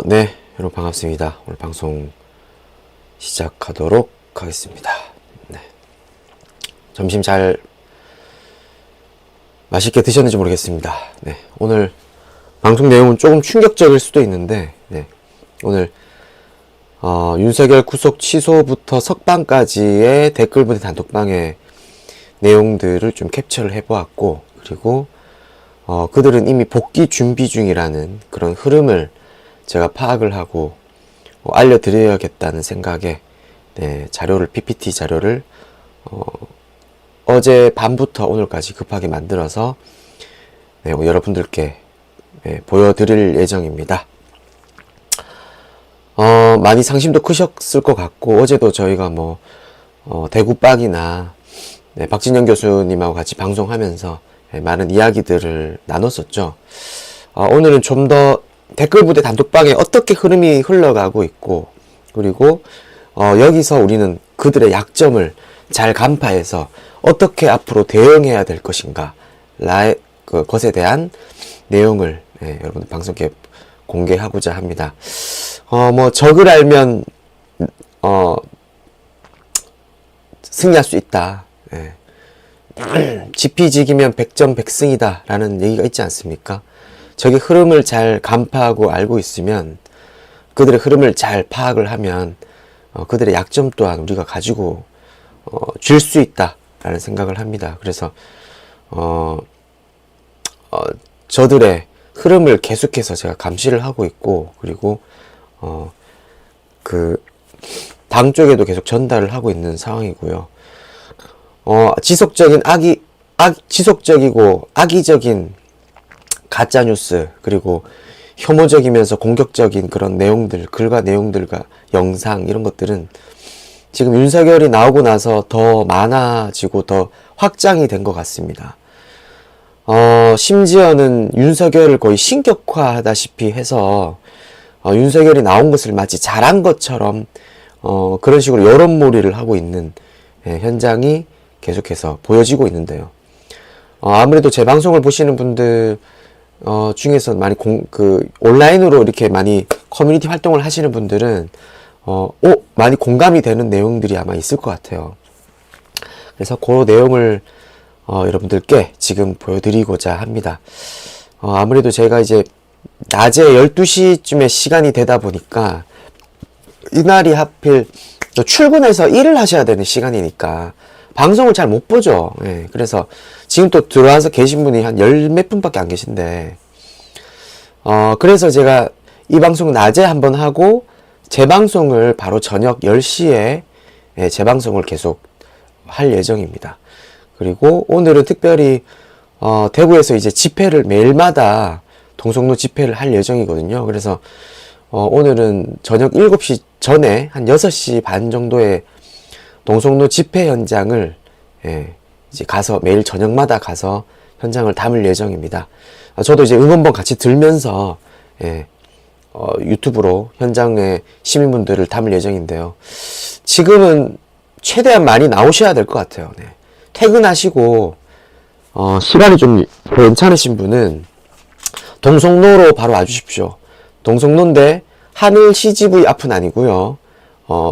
네, 여러분 반갑습니다. 오늘 방송 시작하도록 하겠습니다. 네. 점심 잘 맛있게 드셨는지 모르겠습니다. 네, 오늘 방송 내용은 조금 충격적일 수도 있는데, 네, 오늘 윤석열 구속 취소부터 석방까지의 댓글부대 단톡방의 내용들을 좀 캡처를 해보았고, 그리고 그들은 이미 복귀 준비 중이라는 그런 흐름을 제가 파악을 하고 알려드려야겠다는 생각에 자료를 PPT 자료를 어제 밤부터 오늘까지 급하게 만들어서 여러분들께 보여드릴 예정입니다. 많이 상심도 크셨을 것 같고, 어제도 저희가 대구박이나 박진영 교수님하고 같이 방송하면서 많은 이야기들을 나눴었죠. 오늘은 좀 더 댓글부대 단톡방에 어떻게 흐름이 흘러가고 있고, 그리고 여기서 우리는 그들의 약점을 잘 간파해서 어떻게 앞으로 대응해야 될 것인가 것에 대한 내용을 여러분들 방송에 공개하고자 합니다. 적을 알면 승리할 수 있다. 지피지기면 백전백승이다 라는 얘기가 있지 않습니까? 적의 흐름을 잘 간파하고 알고 있으면, 그들의 흐름을 잘 파악을 하면 그들의 약점 또한 우리가 가지고 줄 수 있다 라는 생각을 합니다. 그래서 저들의 흐름을 계속해서 제가 감시를 하고 있고, 그리고 그 당 쪽에도 계속 전달을 하고 있는 상황이고요. 지속적이고 악의적인 가짜뉴스, 그리고 혐오적이면서 공격적인 그런 내용들, 글과 내용들과 영상, 이런 것들은 지금 윤석열이 나오고 나서 더 많아지고 더 확장이 된 것 같습니다. 심지어는 윤석열을 거의 신격화하다시피 해서 윤석열이 나온 것을 마치 잘한 것처럼 그런 식으로 여론몰이를 하고 있는 현장이 계속해서 보여지고 있는데요. 아무래도 제 방송을 보시는 분들 중에서 많이 온라인으로 이렇게 많이 커뮤니티 활동을 하시는 분들은 많이 공감이 되는 내용들이 아마 있을 것 같아요. 그래서 그 내용을 여러분들께 지금 보여드리고자 합니다. 아무래도 제가 이제 낮에 12시쯤에 시간이 되다 보니까, 이날이 하필 출근해서 일을 하셔야 되는 시간이니까 방송을 잘 못 보죠. 그래서 지금 또 들어와서 계신 분이 한 열 몇 분밖에 안 계신데, 그래서 제가 이 방송 낮에 한번 하고 재방송을 바로 저녁 10시에 재방송을 계속 할 예정입니다. 그리고 오늘은 특별히 대구에서 이제 집회를 매일마다 동성로 집회를 할 예정이거든요. 그래서 오늘은 저녁 7시 전에 한 6시 반 정도에 동성로 집회 현장을 이제 가서 매일 저녁마다 가서 현장을 담을 예정입니다. 저도 이제 응원봉 같이 들면서 유튜브로 현장의 시민분들을 담을 예정인데요. 지금은 최대한 많이 나오셔야 될 것 같아요. 퇴근하시고 시간이 좀 괜찮으신 분은 동성로로 바로 와주십시오. 동성로인데 하늘 CGV 앞은 아니고요.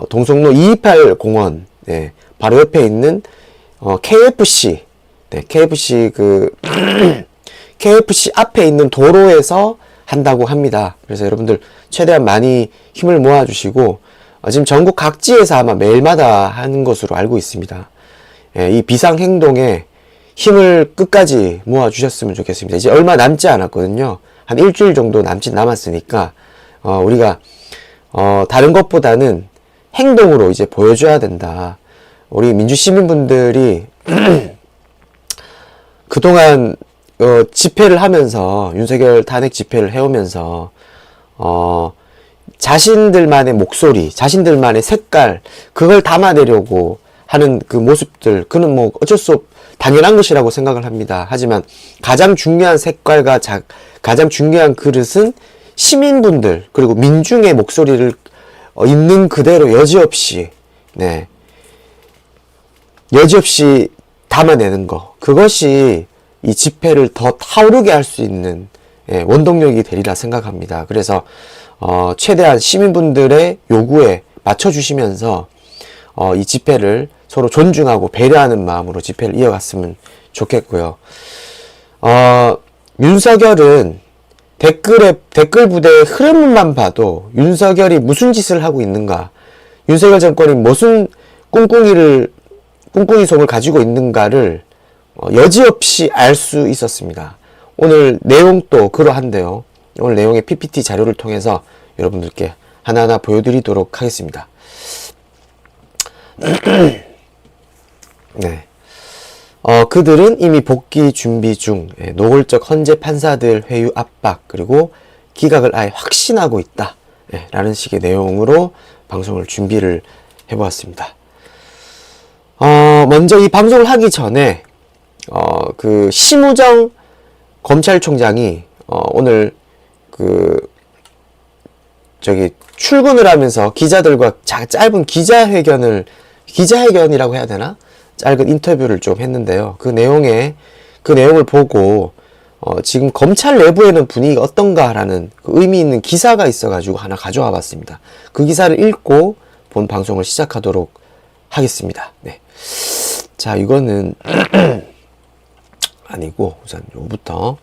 동성로 228 공원 바로 옆에 있는 KFC KFC KFC 앞에 있는 도로에서 한다고 합니다. 그래서 여러분들 최대한 많이 힘을 모아주시고, 지금 전국 각지에서 아마 매일마다 하는 것으로 알고 있습니다. 이 비상행동에 힘을 끝까지 모아주셨으면 좋겠습니다. 이제 얼마 남지 않았거든요. 한 일주일 정도 남았으니까 우리가 다른 것보다는 행동으로 이제 보여줘야 된다. 우리 민주시민분들이 그동안 집회를 하면서, 윤석열 탄핵 집회를 해오면서 자신들만의 목소리, 자신들만의 색깔, 그걸 담아내려고 하는 그 모습들, 그는 어쩔 수 당연한 것이라고 생각을 합니다. 하지만 가장 중요한 색깔과 가장 중요한 그릇은 시민분들, 그리고 민중의 목소리를 있는 그대로 여지없이 담아내는 거, 그것이 이 집회를 더 타오르게 할 수 있는 원동력이 되리라 생각합니다. 그래서 최대한 시민분들의 요구에 맞춰주시면서 이 집회를 서로 존중하고 배려하는 마음으로 집회를 이어갔으면 좋겠고요. 윤석열은 댓글 부대의 흐름만 봐도 윤석열이 무슨 짓을 하고 있는가, 윤석열 정권이 무슨 꿍꿍이 속을 가지고 있는가를 여지없이 알 수 있었습니다. 오늘 내용도 그러한데요. 오늘 내용의 PPT 자료를 통해서 여러분들께 하나하나 보여드리도록 하겠습니다. 네. 그들은 이미 복귀 준비 중, 노골적 헌재 판사들 회유 압박, 그리고 기각을 아예 확신하고 있다. 라는 식의 내용으로 방송을 준비를 해보았습니다. 먼저 이 방송을 하기 전에, 그 심우정 검찰총장이, 오늘 출근을 하면서 기자들과 짧은 기자회견이라고 해야 되나? 짧은 인터뷰를 좀 했는데요. 그 내용을 보고, 지금 검찰 내부에는 분위기가 어떤가라는 그 의미 있는 기사가 있어가지고 하나 가져와 봤습니다. 그 기사를 읽고 본 방송을 시작하도록 하겠습니다. 네. 자, 이거는, 아니고, 우선 요부터,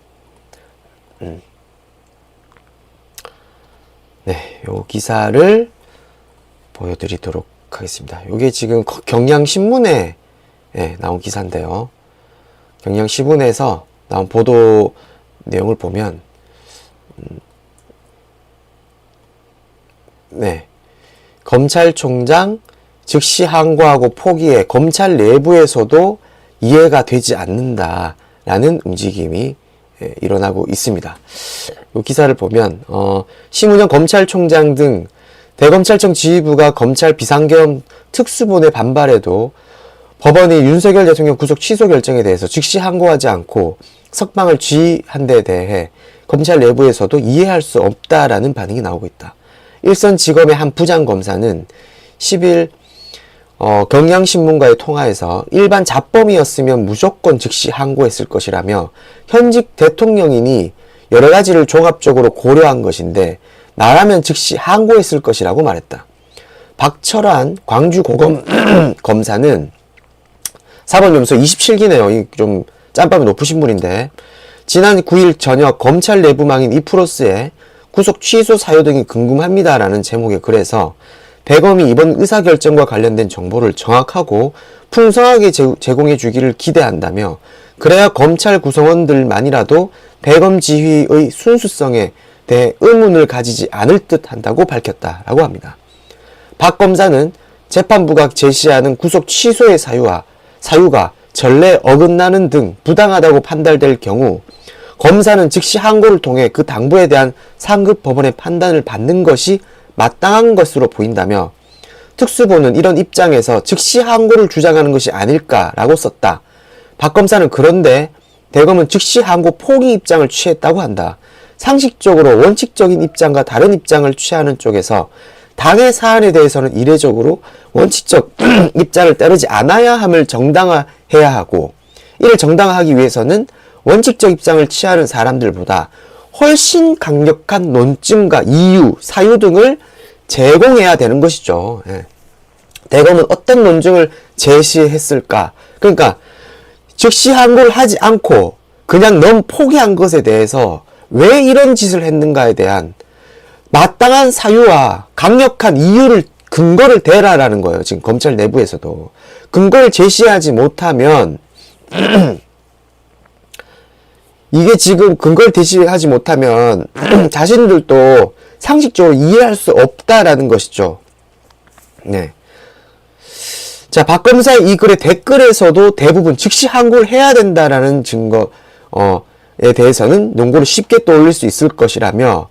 네, 요 기사를 보여드리도록 하겠습니다. 요게 지금 경향신문에 나온 기사인데요. 경향신문에서 나온 보도 내용을 보면, 네, 검찰총장 즉시 항고하고 포기해 검찰 내부에서도 이해가 되지 않는다라는 움직임이 일어나고 있습니다. 이 기사를 보면 심우정 검찰총장 등 대검찰청 지휘부가 검찰 비상계엄 특수본에 반발해도 법원이 윤석열 대통령 구속 취소 결정에 대해서 즉시 항고하지 않고 석방을 지휘한 데 대해 검찰 내부에서도 이해할 수 없다라는 반응이 나오고 있다. 일선지검의 한 부장검사는 10일 경향신문과의 통화에서 일반 잡범이었으면 무조건 즉시 항고했을 것이라며 현직 대통령이니 여러 가지를 종합적으로 고려한 것인데 나라면 즉시 항고했을 것이라고 말했다. 박철환 광주고검 검사는 사법연수소 27기네요. 좀 짬밥이 높으신 분인데 지난 9일 저녁 검찰 내부망인 이프로스의 구속 취소 사유 등이 궁금합니다라는 제목의 글에서 대검이 이번 의사결정과 관련된 정보를 정확하고 풍성하게 제공해 주기를 기대한다며 그래야 검찰 구성원들만이라도 대검 지휘의 순수성에 대해 의문을 가지지 않을 듯 한다고 밝혔다라고 합니다. 박 검사는 재판부가 제시하는 구속 취소의 사유가 전례에 어긋나는 등 부당하다고 판단될 경우 검사는 즉시 항고를 통해 그 당부에 대한 상급 법원의 판단을 받는 것이 마땅한 것으로 보인다며 특수본은 이런 입장에서 즉시 항고를 주장하는 것이 아닐까라고 썼다. 박 검사는 그런데 대검은 즉시 항고 포기 입장을 취했다고 한다. 상식적으로 원칙적인 입장과 다른 입장을 취하는 쪽에서 당의 사안에 대해서는 이례적으로 원칙적 입장을 따르지 않아야 함을 정당화해야 하고 이를 정당화하기 위해서는 원칙적 입장을 취하는 사람들보다 훨씬 강력한 논증과 이유, 사유 등을 제공해야 되는 것이죠. 대검은 어떤 논증을 제시했을까? 그러니까 즉시 항고를 하지 않고 그냥 너무 포기한 것에 대해서 왜 이런 짓을 했는가에 대한 마땅한 사유와 강력한 이유를 근거를 대라라는 거예요. 지금 검찰 내부에서도. 근거를 제시하지 못하면 이게 지금 근거를 제시하지 못하면 자신들도 상식적으로 이해할 수 없다라는 것이죠. 네. 자, 박 검사의 이 글의 댓글에서도 대부분 즉시 항고를 해야 된다라는 증거에 대해서는 논고를 쉽게 떠올릴 수 있을 것이라며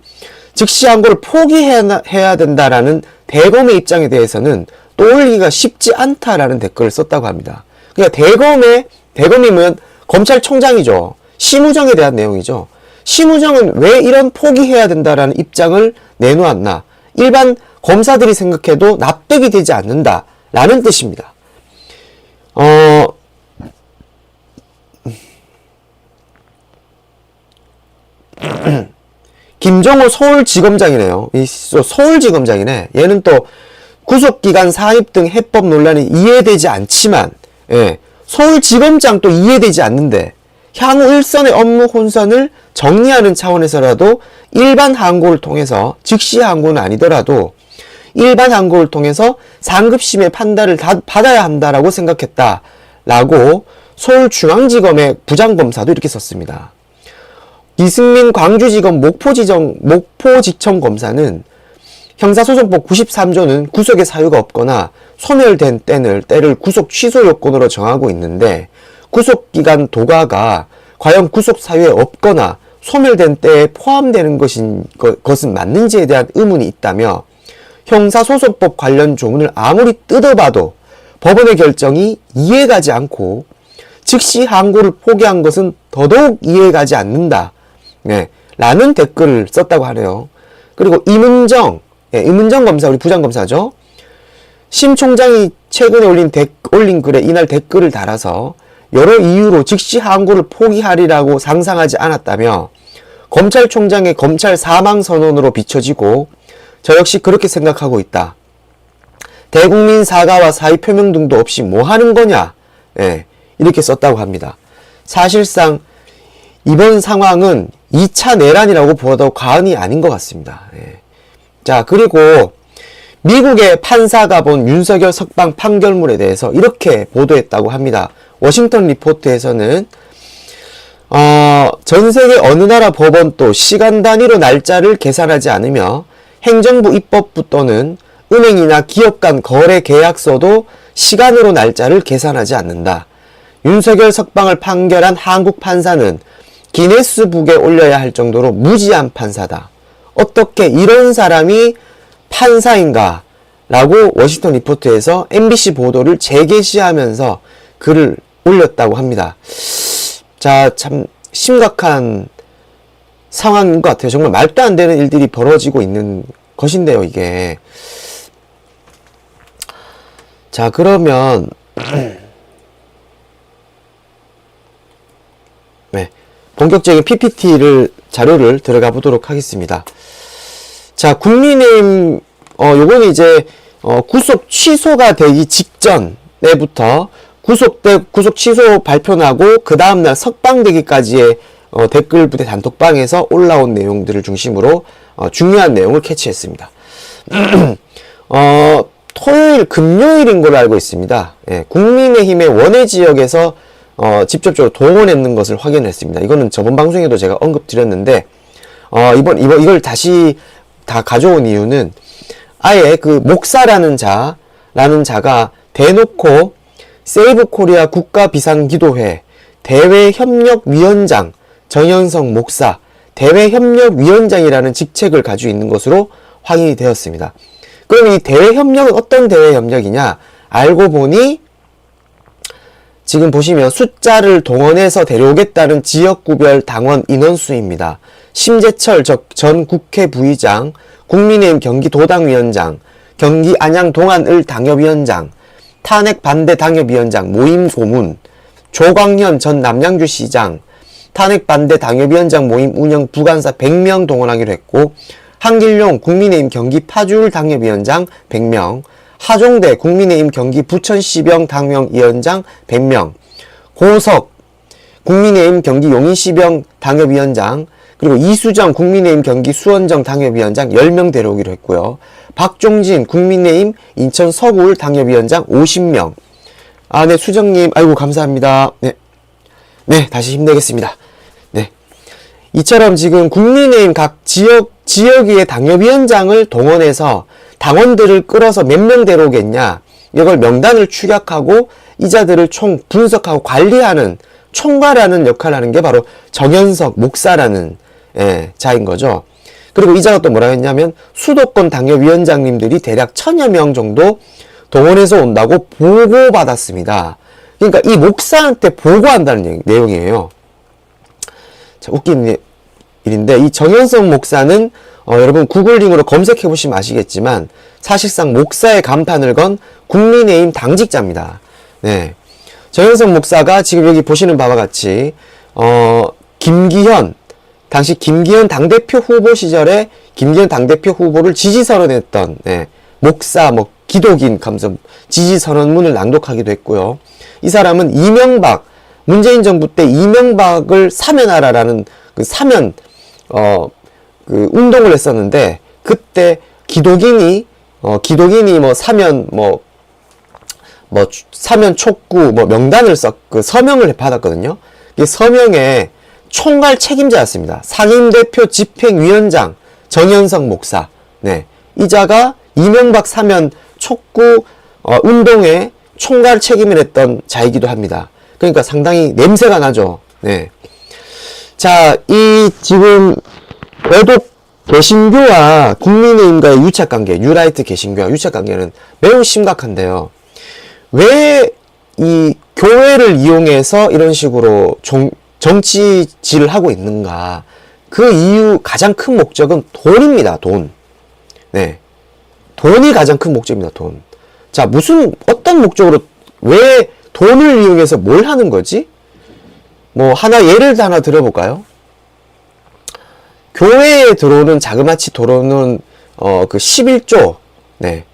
즉시 항고를 포기해야 된다라는 대검의 입장에 대해서는 떠올리기가 쉽지 않다라는 댓글을 썼다고 합니다. 그러니까 대검이면 검찰총장이죠. 심우정에 대한 내용이죠. 심우정은 왜 이런 포기해야 된다라는 입장을 내놓았나? 일반 검사들이 생각해도 납득이 되지 않는다라는 뜻입니다. 김종호 서울지검장이네요. 서울지검장이네. 얘는 또 구속기간 사입 등 해법 논란이 이해되지 않지만, 예, 서울지검장 또 이해되지 않는데, 향후 일선의 업무 혼선을 정리하는 차원에서라도 일반 항고를 통해서, 즉시 항고는 아니더라도 일반 항고를 통해서 상급심의 판단을 받아야 한다라고 생각했다라고 서울중앙지검의 부장검사도 이렇게 썼습니다. 이승민 광주지검 목포지청 검사는 형사소송법 93조는 구속의 사유가 없거나 소멸된 때를 구속 취소 요건으로 정하고 있는데, 구속기간 도가가 과연 구속 사유에 없거나 소멸된 때에 포함되는 것은 맞는지에 대한 의문이 있다며, 형사소송법 관련 조문을 아무리 뜯어봐도 법원의 결정이 이해가지 않고 즉시 항고를 포기한 것은 더더욱 이해가지 않는다, 네, 라는 댓글을 썼다고 하네요. 그리고 임은정 검사, 우리 부장검사죠. 심 총장이 최근에 올린 글에 이날 댓글을 달아서 여러 이유로 즉시 항고를 포기하리라고 상상하지 않았다며, 검찰총장의 검찰 사망 선언으로 비춰지고 저 역시 그렇게 생각하고 있다. 대국민 사과와 사의 표명 등도 없이 뭐 하는 거냐? 예, 이렇게 썼다고 합니다. 사실상 이번 상황은 2차 내란이라고 보아도 과언이 아닌 것 같습니다. 예. 자, 그리고 미국의 판사가 본 윤석열 석방 판결문에 대해서 이렇게 보도했다고 합니다. 워싱턴 리포트에서는 전 세계 어느 나라 법원도 시간 단위로 날짜를 계산하지 않으며 행정부 입법부 또는 은행이나 기업 간 거래 계약서도 시간으로 날짜를 계산하지 않는다. 윤석열 석방을 판결한 한국 판사는 기네스북에 올려야 할 정도로 무지한 판사다. 어떻게 이런 사람이 판사인가? 라고 워싱턴 리포트에서 MBC 보도를 재게시하면서 글을 올렸다고 합니다. 자, 참 심각한 상황인 것 같아요. 정말 말도 안 되는 일들이 벌어지고 있는 것인데요, 이게. 자, 그러면 네, 본격적인 자료를 들어가 보도록 하겠습니다. 자, 국민의힘 요거는 이제 구속 취소가 되기 직전에부터 구속 취소 발표 나고 그 다음날 석방되기까지의 댓글 부대 단톡방에서 올라온 내용들을 중심으로 중요한 내용을 캐치했습니다. 토요일, 금요일인 걸로 알고 있습니다. 예, 국민의힘의 원외 지역에서 직접적으로 동원했는 것을 확인했습니다. 이거는 저번 방송에도 제가 언급드렸는데, 이걸 다시 다 가져온 이유는 아예 그 목사라는 자가 대놓고 세이브 코리아 국가비상기도회 대외협력위원장 정현성 목사 대외협력위원장이라는 직책을 가지고 있는 것으로 확인이 되었습니다. 그럼 이 대외협력은 어떤 대외협력이냐? 알고 보니 지금 보시면 숫자를 동원해서 데려오겠다는 지역구별 당원 인원수입니다. 심재철 전 국회 부의장, 국민의힘 경기도당위원장, 경기 안양 동안을 당협위원장, 탄핵 반대 당협위원장 모임 고문, 조광현 전 남양주시장, 탄핵 반대 당협위원장 모임 운영 부간사 100명 동원하기로 했고, 한길용 국민의힘 경기 파주울 당협위원장 100명, 하종대 국민의힘 경기 부천시병 당협위원장 100명, 고석 국민의힘 경기 용인시병 당협위원장, 그리고 이수정 국민의힘 경기 수원정 당협위원장 10명 데려오기로 했고요. 박종진 국민의힘 인천 서구울 당협위원장 50명. 아, 네, 수정님, 아이고, 감사합니다. 네, 다시 힘내겠습니다. 네. 이처럼 지금 국민의힘 각 지역위의 당협위원장을 동원해서 당원들을 끌어서 몇 명 데려오겠냐. 이걸 명단을 축약하고 이자들을 총 분석하고 관리하는, 총괄하는 역할을 하는 게 바로 정현석 목사라는 자인 거죠. 그리고 이자가 또 뭐라 했냐면 수도권 당협위원장님들이 대략 1000여 명 정도 동원해서 온다고 보고받았습니다. 그러니까 이 목사한테 보고한다는 내용이에요. 자, 웃긴 일인데 이 정현석 목사는 여러분 구글링으로 검색해 보시면 아시겠지만 사실상 목사의 간판을 건 국민의힘 당직자입니다. 네. 정현석 목사가 지금 여기 보시는 바와 같이 김기현 당시 김기현 당대표 후보 시절에 김기현 당대표 후보를 지지선언했던, 네, 목사, 뭐, 기독인 감성 지지선언문을 낭독하기도 했고요. 이 사람은 이명박, 문재인 정부 때 이명박을 사면하라라는 그 사면, 그 운동을 했었는데, 그때 기독인이 뭐 사면, 사면 촉구, 뭐 명단을 그 서명을 받았거든요. 이 서명에 총괄 책임자였습니다. 상임대표 집행위원장 정현석 목사. 네. 이자가 이명박 사면 촉구, 운동에 총괄 책임을 했던 자이기도 합니다. 그러니까 상당히 냄새가 나죠. 네. 자, 이 지금 외독 개신교와 국민의힘과의 유착관계, 뉴라이트 개신교와 유착관계는 매우 심각한데요. 왜 이 교회를 이용해서 이런 식으로 정치질을 하고 있는가? 그 이유 가장 큰 목적은 돈입니다. 돈. 네. 돈이 가장 큰 목적입니다. 돈. 자, 어떤 목적으로, 왜 돈을 이용해서 뭘 하는 거지? 뭐 예를 하나 들어볼까요? 교회에 들어오는 자그마치 들어오는 그 11조, 네,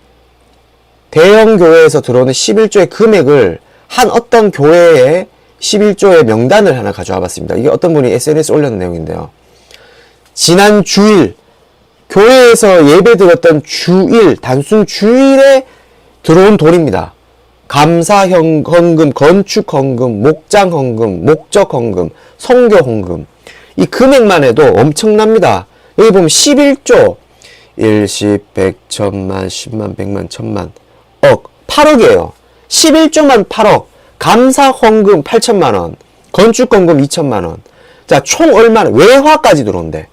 대형 교회에서 들어오는 11조의 금액을 한 어떤 교회에 11조의 명단을 하나 가져와 봤습니다. 이게 어떤 분이 SNS에 올렸는 내용인데요. 지난 주일 교회에서 예배 드렸던 단순 주일에 들어온 돈입니다. 감사 헌금, 건축 헌금, 목장 헌금, 목적 헌금, 성교 헌금. 이 금액만 해도 엄청납니다. 여기 보면 11조, 1, 10, 100, 1000만, 10만, 100만, 1000만, 억, 8억이에요. 11조만 8억, 감사 헌금 8천만원, 건축 헌금 2천만원. 자, 총 얼마나, 외화까지 들어온대.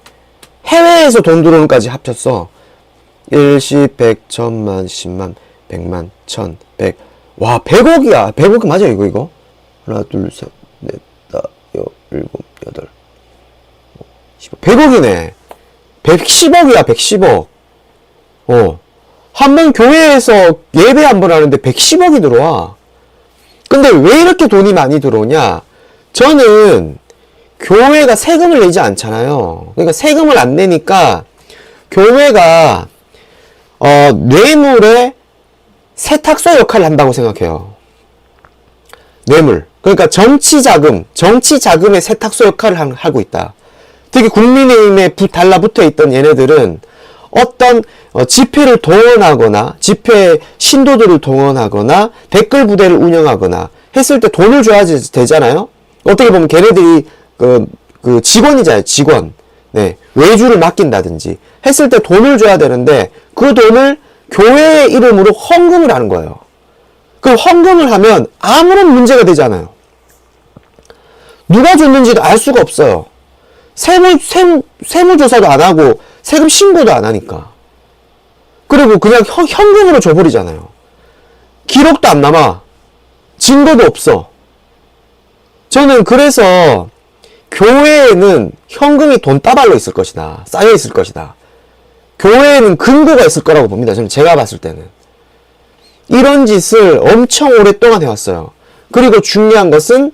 해외에서 돈 들어오는 까지 합쳤어. 1, 10, 100, 1000만, 10만, 100만, 1000, 100. 와, 100억이야. 100억 맞아, 이거? 하나, 둘, 셋, 넷, 다, 여, 일곱, 여덟. 100억이네. 110억이야, 110억. 한 번 교회에서 예배 한 번 하는데 110억이 들어와. 근데 왜 이렇게 돈이 많이 들어오냐? 저는 교회가 세금을 내지 않잖아요. 그러니까 세금을 안 내니까 교회가 뇌물의 세탁소 역할을 한다고 생각해요. 뇌물. 그러니까 정치 자금의 세탁소 역할을 하고 있다. 특히 국민의힘에 달라붙어 있던 얘네들은 어떤 집회를 동원하거나 집회 신도들을 동원하거나 댓글 부대를 운영하거나 했을 때 돈을 줘야 되잖아요. 어떻게 보면 걔네들이 그 직원이잖아요. 직원. 네. 외주를 맡긴다든지 했을 때 돈을 줘야 되는데 그 돈을 교회의 이름으로 헌금을 하는 거예요. 그럼 헌금을 하면 아무런 문제가 되지 않아요. 누가 줬는지도 알 수가 없어요. 세무조사도 안 하고 세금 신고도 안 하니까. 그리고 그냥 현금으로 줘버리잖아요. 기록도 안 남아. 증거도 없어. 저는 그래서 교회에는 현금이 돈다발로 있을 것이다. 쌓여 있을 것이다. 교회에는 근거가 있을 거라고 봅니다. 저는 제가 봤을 때는. 이런 짓을 엄청 오랫동안 해왔어요. 그리고 중요한 것은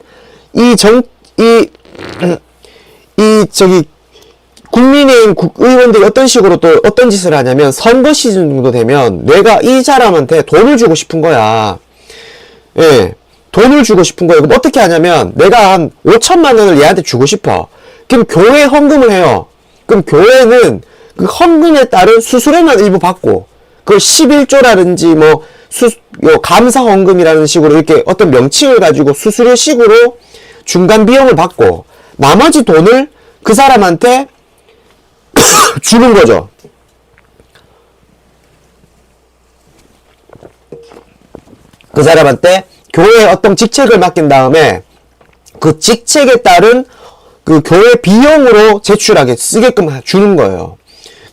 국민의힘 의원들이 어떤 식으로 또 어떤 짓을 하냐면 선거 시즌 정도 되면 내가 이 사람한테 돈을 주고 싶은 거야. 예. 돈을 주고 싶은 거예요. 그럼 어떻게 하냐면 내가 한 5천만 원을 얘한테 주고 싶어. 그럼 교회에 헌금을 해요. 그럼 교회는 그 헌금에 따른 수수료만 일부 받고 그걸 11조라든지 뭐 감사 헌금이라는 식으로 이렇게 어떤 명칭을 가지고 수수료식으로 중간 비용을 받고 나머지 돈을 그 사람한테 주는 거죠. 그 사람한테 교회에 어떤 직책을 맡긴 다음에 그 직책에 따른 그 교회 비용으로 제출하게 쓰게끔 주는 거예요.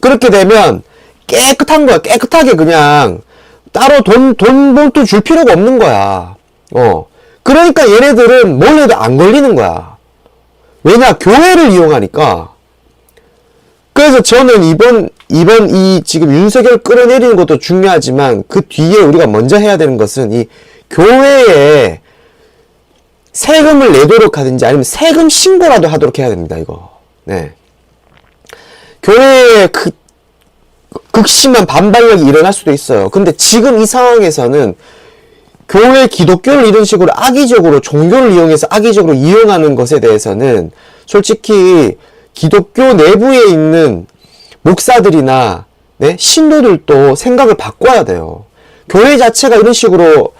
그렇게 되면 깨끗한 거야. 깨끗하게 그냥 따로 돈 봉투 줄 필요가 없는 거야. 그러니까 얘네들은 뭘 해도 안 걸리는 거야. 왜냐? 교회를 이용하니까. 그래서 저는 이번 이 지금 윤석열 끌어내리는 것도 중요하지만 그 뒤에 우리가 먼저 해야 되는 것은 이 교회에 세금을 내도록 하든지 아니면 세금 신고라도 하도록 해야 됩니다, 이거. 네. 교회에 극심한 반발력이 일어날 수도 있어요. 근데 지금 이 상황에서는 교회 기독교를 이런 식으로 악의적으로 종교를 이용해서 악의적으로 이용하는 것에 대해서는 솔직히 기독교 내부에 있는 목사들이나 네? 신도들도 생각을 바꿔야 돼요. 교회 자체가 이런 식으로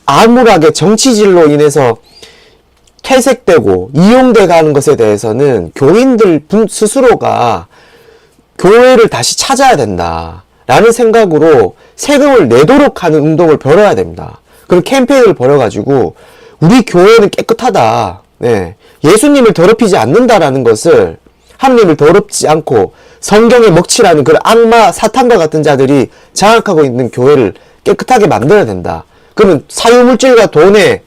암울하게 정치질로 인해서 퇴색되고 이용돼 가는 것에 대해서는 교인들 스스로가 교회를 다시 찾아야 된다 라는 생각으로 세금을 내도록 하는 운동을 벌여야 됩니다. 그런 캠페인을 벌여가지고 우리 교회는 깨끗하다, 네. 예수님을 더럽히지 않는다라는 것을, 하느님을 더럽지 않고 성경에 먹칠하는 그런 악마 사탄과 같은 자들이 장악하고 있는 교회를 깨끗하게 만들어야 된다. 그러면 사유물질과 돈에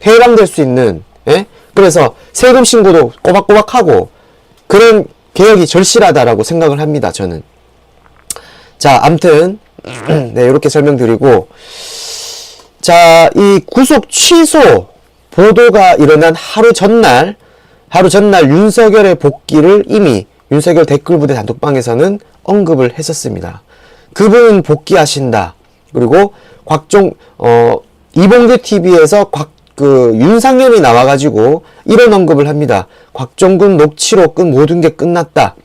해당될 수 있는, 예? 그래서 세금 신고도 꼬박꼬박 하고 그런 개혁이 절실하다라고 생각을 합니다. 저는. 자, 암튼 네, 이렇게 설명드리고, 자, 이 구속 취소 보도가 일어난 하루 전날 윤석열의 복귀를 이미 윤석열 댓글부대 단톡방에서는 언급을 했었습니다. 그분은 복귀하신다. 그리고 이봉규 TV에서 윤상현이 나와가지고 이런 언급을 합니다. 곽종근 녹취로 모든 게 끝났다.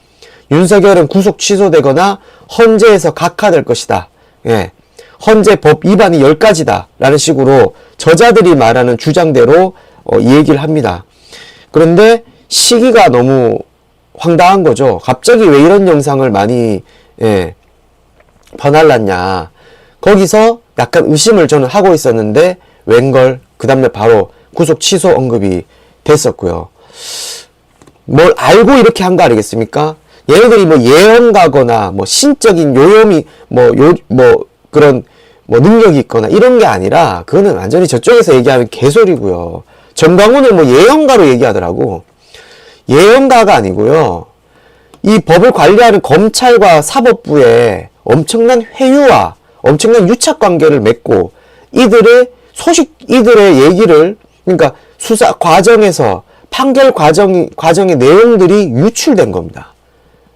윤석열은 구속 취소되거나 헌재에서 각하될 것이다. 예. 헌재 법 위반이 10가지다. 라는 식으로 저자들이 말하는 주장대로 이 얘기를 합니다. 그런데 시기가 너무 황당한 거죠. 갑자기 왜 이런 영상을 많이 퍼날랐냐. 거기서 약간 의심을 저는 하고 있었는데 웬걸 그 다음에 바로 구속 취소 언급이 됐었고요. 뭘 알고 이렇게 한 거 아니겠습니까? 얘네들이 뭐 예언가거나 뭐 신적인 요염이 그런 능력이 있거나 이런 게 아니라 그거는 완전히 저쪽에서 얘기하는 개소리고요. 정광훈을 뭐 예언가로 얘기하더라고. 예언가가 아니고요. 이 법을 관리하는 검찰과 사법부에 엄청난 회유와 엄청난 유착관계를 맺고 이들의 얘기를, 그러니까 수사 과정에서 판결 과정의 내용들이 유출된 겁니다.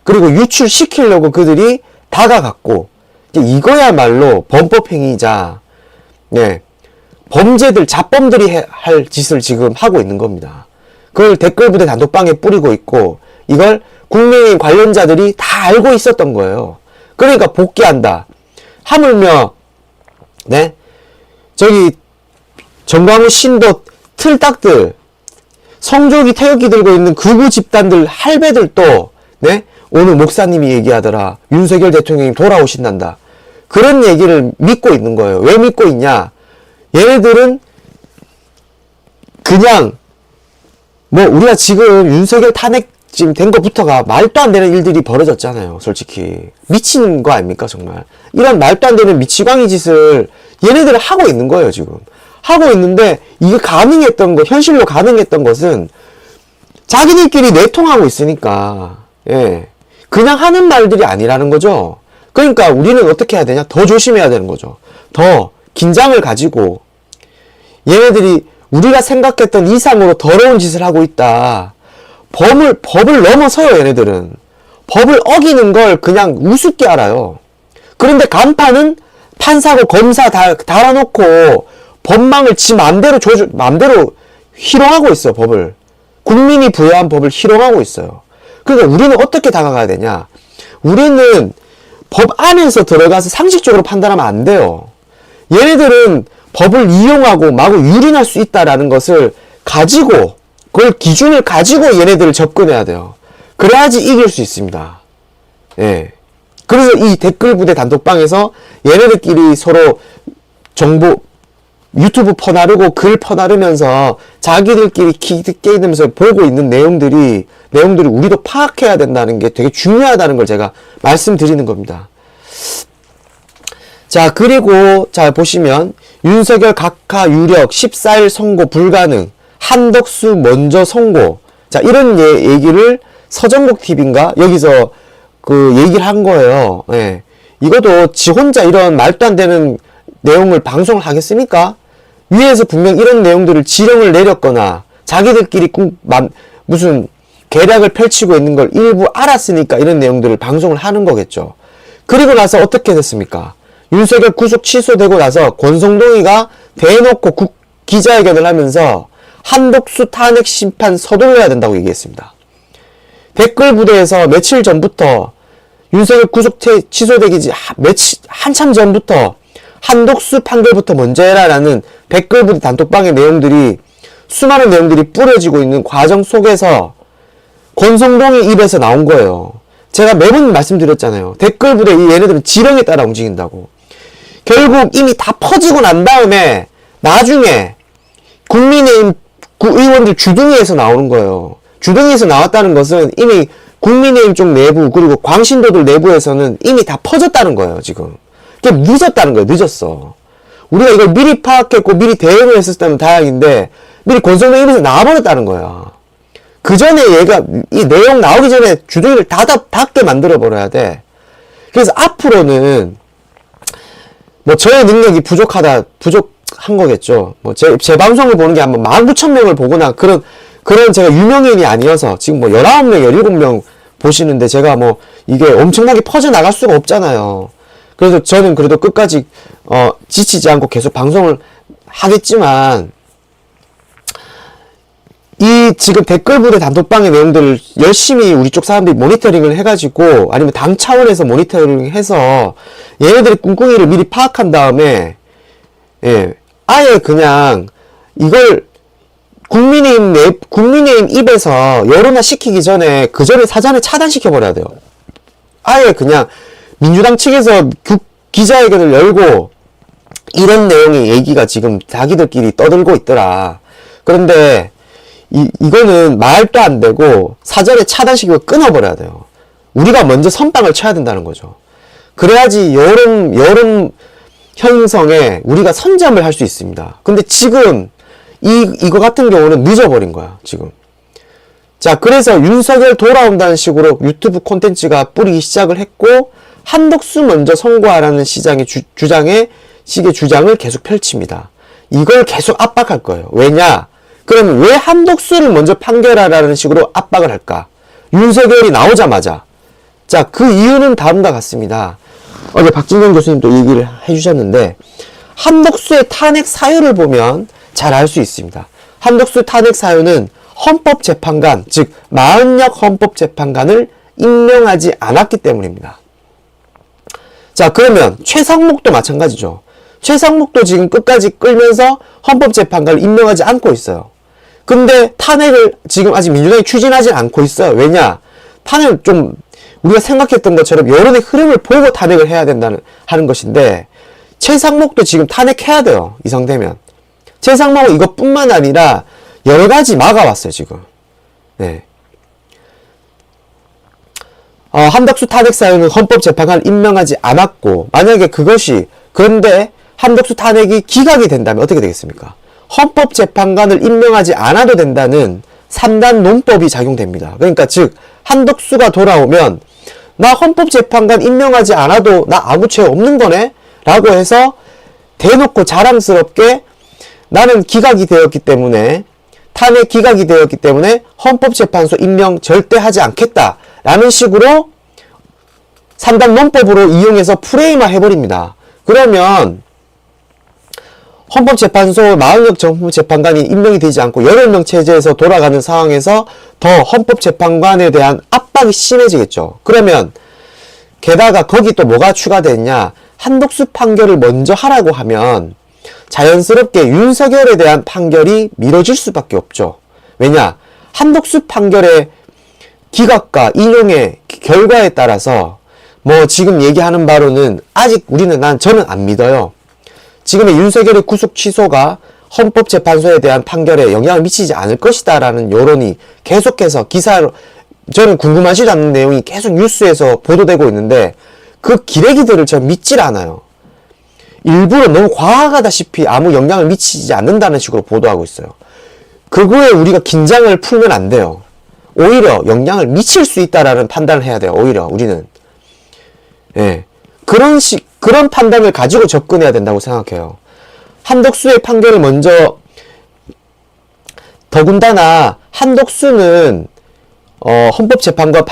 그리고 유출시키려고 그들이 다가갔고, 이거야말로 범법행위자, 네, 범죄들, 잡범들이 할 짓을 지금 하고 있는 겁니다. 그걸 댓글부대 단톡방에 뿌리고 있고, 이걸 국민의힘 관련자들이 다 알고 있었던 거예요. 그러니까 복귀한다. 하물며, 네, 저기, 정광훈 신도 틀딱들, 성조기 태극기 들고 있는 극우 집단들, 할배들도, 네, 오늘 목사님이 얘기하더라. 윤석열 대통령이 돌아오신단다. 그런 얘기를 믿고 있는 거예요. 왜 믿고 있냐? 얘네들은 그냥 우리가 지금 윤석열 탄핵 지금 된 것부터가 말도 안 되는 일들이 벌어졌잖아요. 솔직히 미치는 거 아닙니까 정말. 이런 말도 안 되는 미치광이 짓을 얘네들은 하고 있는 거예요. 지금 하고 있는데, 이게 현실로 가능했던 것은 자기들끼리 내통하고 있으니까, 예, 그냥 하는 말들이 아니라는 거죠. 그러니까 우리는 어떻게 해야 되냐? 더 조심해야 되는 거죠. 더 긴장을 가지고, 얘네들이 우리가 생각했던 이상으로 더러운 짓을 하고 있다. 법을 넘어서요, 얘네들은. 법을 어기는 걸 그냥 우습게 알아요. 그런데 간판은 판사고 검사 달아놓고 법망을 지 맘대로 희롱하고 있어요, 법을. 국민이 부여한 법을 희롱하고 있어요. 그러니까 우리는 어떻게 다가가야 되냐? 우리는 법 안에서 들어가서 상식적으로 판단하면 안 돼요. 얘네들은 법을 이용하고 마구 유린할 수 있다라는 것을 가지고, 그걸 기준을 가지고 얘네들을 접근해야 돼요. 그래야지 이길 수 있습니다. 예. 그래서 이 댓글부대 단톡방에서 얘네들끼리 서로 정보, 유튜브 퍼나르고 글 퍼나르면서 자기들끼리 게임하면서 보고 있는 내용들이 우리도 파악해야 된다는 게 되게 중요하다는 걸 제가 말씀드리는 겁니다. 자, 그리고 자 보시면 윤석열 각하 유력 14일 선고 불가능, 한덕수 먼저 선고. 자, 이런 얘기를 서정국 TV인가 여기서 얘기를 한 거예요. 예. 이것도 지 혼자 이런 말도 안 되는 내용을 방송을 하겠습니까? 위에서 분명 이런 내용들을 지령을 내렸거나 자기들끼리 무슨 계략을 펼치고 있는 걸 일부 알았으니까 이런 내용들을 방송을 하는 거겠죠. 그리고 나서 어떻게 됐습니까? 윤석열 구속 취소되고 나서 권성동이가 대놓고 기자회견을 하면서 한덕수 탄핵 심판 서둘러야 된다고 얘기했습니다. 댓글 부대에서 며칠 전부터 윤석열 구속 취소되기 한참 전부터 한덕수 판결부터 먼저 해라라는 댓글 부대 단톡방의 내용들이 수많은 내용들이 뿌려지고 있는 과정 속에서 권성동의 입에서 나온 거예요. 제가 매번 말씀드렸잖아요. 댓글 부대 얘네들은 지령에 따라 움직인다고. 결국 이미 다 퍼지고 난 다음에 나중에 국민의힘 의원들 주둥이에서 나오는 거예요. 주둥이에서 나왔다는 것은 이미 국민의힘 쪽 내부 그리고 광신도들 내부에서는 이미 다 퍼졌다는 거예요. 지금 그게 늦었다는 거예요. 늦었어. 우리가 이걸 미리 파악했고 미리 대응을 했었다면 다행인데 미리 권성동 입에서 나와버렸다는 거야. 그 전에 얘가 이 내용 나오기 전에 주둥이를 닫게 만들어버려야 돼. 그래서 앞으로는 뭐 저의 능력이 부족한 거겠죠. 뭐 제 방송을 보는 게 한 19,000명을 보거나 그런 제가 유명인이 아니어서 지금 뭐 19명, 17명 보시는데 제가 뭐 이게 엄청나게 퍼져나갈 수가 없잖아요. 그래서 저는 그래도 끝까지 지치지 않고 계속 방송을 하겠지만 이 지금 댓글 부대 단톡방의 내용들을 열심히 우리 쪽 사람들이 모니터링을 해가지고 아니면 당 차원에서 모니터링 해서 얘네들의 꿍꿍이를 미리 파악한 다음에 아예 그냥 이걸 국민의힘 입에서 여론화 시키기 전에 그 전에 사전에 차단시켜버려야 돼요. 아예 그냥 민주당 측에서 기자회견을 열고 이런 내용의 얘기가 지금 자기들끼리 떠들고 있더라. 그런데 이거는 말도 안 되고 사전에 차단시키고 끊어버려야 돼요. 우리가 먼저 선빵을 쳐야 된다는 거죠. 그래야지 여론 형성에 우리가 선점을 할 수 있습니다. 근데 지금 이거 같은 경우는 늦어버린 거야, 지금. 자, 그래서 윤석열 돌아온다는 식으로 유튜브 콘텐츠가 뿌리기 시작을 했고, 한덕수 먼저 선고하라는 시장의 주장을 계속 펼칩니다. 이걸 계속 압박할 거예요. 왜냐? 그러면 왜 한덕수를 먼저 판결하라는 식으로 압박을 할까? 윤석열이 나오자마자. 자, 그 이유는 다음과 같습니다. 어제 박진경 교수님도 얘기를 해주셨는데, 한덕수의 탄핵 사유를 보면 잘 알 수 있습니다. 한덕수 탄핵 사유는 헌법재판관, 즉 마흔역 헌법재판관을 임명하지 않았기 때문입니다. 자, 그러면 최상목도 마찬가지죠. 최상목도 지금 끝까지 끌면서 헌법재판관을 임명하지 않고 있어요. 근데 탄핵을 지금 아직 민주당이 추진하지 않고 있어요. 왜냐? 탄핵을 좀 우리가 생각했던 것처럼 여론의 흐름을 보고 탄핵을 해야 하는 것인데, 최상목도 지금 탄핵해야 돼요. 이 상태면. 최상목은 이것뿐만 아니라 여러 가지 막아왔어요, 지금. 네. 한덕수 탄핵 사유는 헌법재판관을 임명하지 않았고, 만약에 그런데 한덕수 탄핵이 기각이 된다면 어떻게 되겠습니까? 헌법재판관을 임명하지 않아도 된다는 3단 논법이 작용됩니다. 그러니까 즉 한덕수가 돌아오면 나 헌법재판관 임명하지 않아도 나 아무 죄 없는 거네? 라고 해서 대놓고 자랑스럽게 나는 기각이 되었기 때문에 탄핵 기각이 되었기 때문에 헌법재판소 임명 절대 하지 않겠다 라는 식으로 3단 논법으로 이용해서 프레임화 해버립니다. 그러면 헌법재판소 마흔역 정법재판관이 임명이 되지 않고 8명 체제에서 돌아가는 상황에서 더 헌법재판관에 대한 압박이 심해지겠죠. 그러면 게다가 거기 또 뭐가 추가됐냐? 한덕수 판결을 먼저 하라고 하면 자연스럽게 윤석열에 대한 판결이 미뤄질 수밖에 없죠. 왜냐? 한덕수 판결의 기각과 인용의 결과에 따라서 뭐 지금 얘기하는 바로는 아직 저는 안 믿어요. 지금의 윤석열의 구속 취소가 헌법재판소에 대한 판결에 영향을 미치지 않을 것이다 라는 여론이 계속해서 기사로 저는 궁금하지도 않는 내용이 계속 뉴스에서 보도되고 있는데 그 기레기들을 전 믿질 않아요. 일부러 너무 과하다시피 아무 영향을 미치지 않는다는 식으로 보도하고 있어요. 그거에 우리가 긴장을 풀면 안 돼요. 오히려 영향을 미칠 수 있다라는 판단을 해야 돼요. 오히려 우리는. 예. 그런 판단을 가지고 접근해야 된다고 생각해요. 한덕수의 판결을 먼저, 더군다나 한덕수는 헌법재판관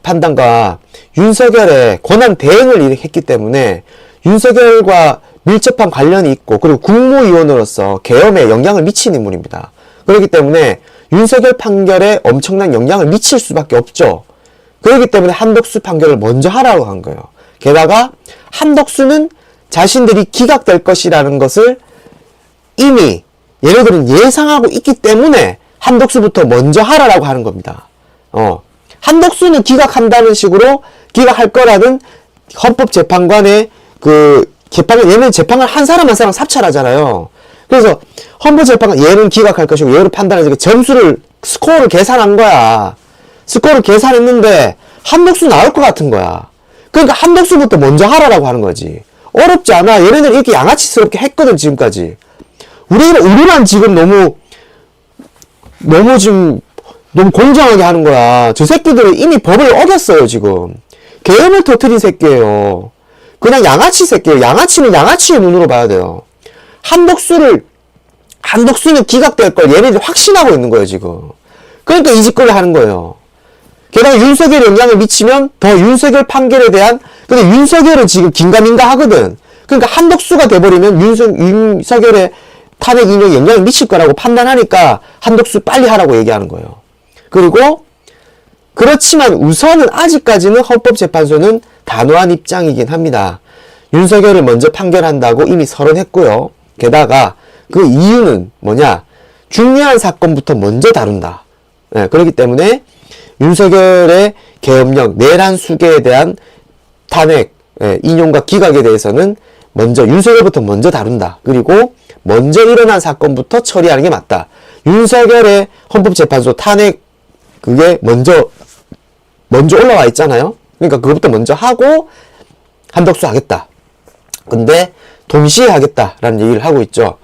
판단과 윤석열의 권한 대행을 했기 때문에 윤석열과 밀접한 관련이 있고, 그리고 국무위원으로서 계엄에 영향을 미치는 인물입니다. 그렇기 때문에 윤석열 판결에 엄청난 영향을 미칠 수밖에 없죠. 그렇기 때문에 한덕수 판결을 먼저 하라고 한 거예요. 게다가 한덕수는 자신들이 기각될 것이라는 것을 이미 얘네들은 예상하고 있기 때문에 한덕수부터 먼저 하라고 하는 겁니다. 한덕수는 기각한다는 식으로 기각할 거라는 헌법재판관의 얘는 재판을 한 사람 한 사람 삽찰하잖아요. 그래서 헌법재판관 얘는 기각할 것이고 얘를 판단해서 스코어를 계산한 거야. 스코어를 계산했는데 한덕수 나올 것 같은 거야. 그러니까 한덕수부터 먼저 하라고 하는 거지. 어렵지 않아. 얘네들 이렇게 양아치스럽게 했거든, 지금까지. 우리만 지금 너무 공정하게 하는 거야. 저 새끼들은 이미 법을 어겼어요, 지금. 계엄을 터뜨린 새끼예요. 그냥 양아치 새끼예요. 양아치는 양아치의 눈으로 봐야 돼요. 한덕수는 기각될 걸 얘네들이 확신하고 있는 거예요, 지금. 그러니까 이 짓거리를 하는 거예요. 게다가 윤석열에 영향을 미치면 더 윤석열 판결에 대한, 근데 윤석열은 지금 긴가민가 하거든. 그러니까 한덕수가 돼버리면 윤석열의 탄핵 인용에 영향을 미칠 거라고 판단하니까 한덕수 빨리 하라고 얘기하는 거예요. 그리고 그렇지만 우선은 아직까지는 헌법재판소는 단호한 입장이긴 합니다. 윤석열을 먼저 판결한다고 이미 선언했고요. 게다가 그 이유는 뭐냐? 중요한 사건부터 먼저 다룬다. 그렇기 때문에 윤석열의 계엄령, 내란 수계에 대한 탄핵, 인용과 기각에 대해서는 윤석열부터 먼저 다룬다. 그리고 먼저 일어난 사건부터 처리하는 게 맞다. 윤석열의 헌법재판소 탄핵, 그게 먼저 올라와 있잖아요. 그러니까 그것부터 먼저 하고 한덕수 하겠다. 근데 동시에 하겠다라는 얘기를 하고 있죠.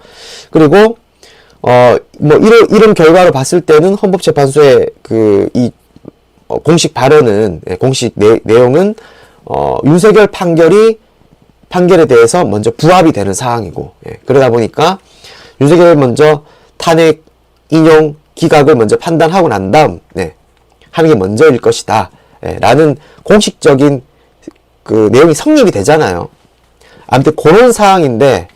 그리고 이런 결과로 봤을 때는 헌법재판소의 공식 발언은, 공식 내용은 윤석열 판결에 대해서 먼저 부합이 되는 사항이고, 그러다 보니까 윤석열 먼저 탄핵 인용 기각을 먼저 판단하고 난 다음 하는 게 먼저일 것이다 라는 공식적인 내용이 성립이 되잖아요. 아무튼 그런 사항인데,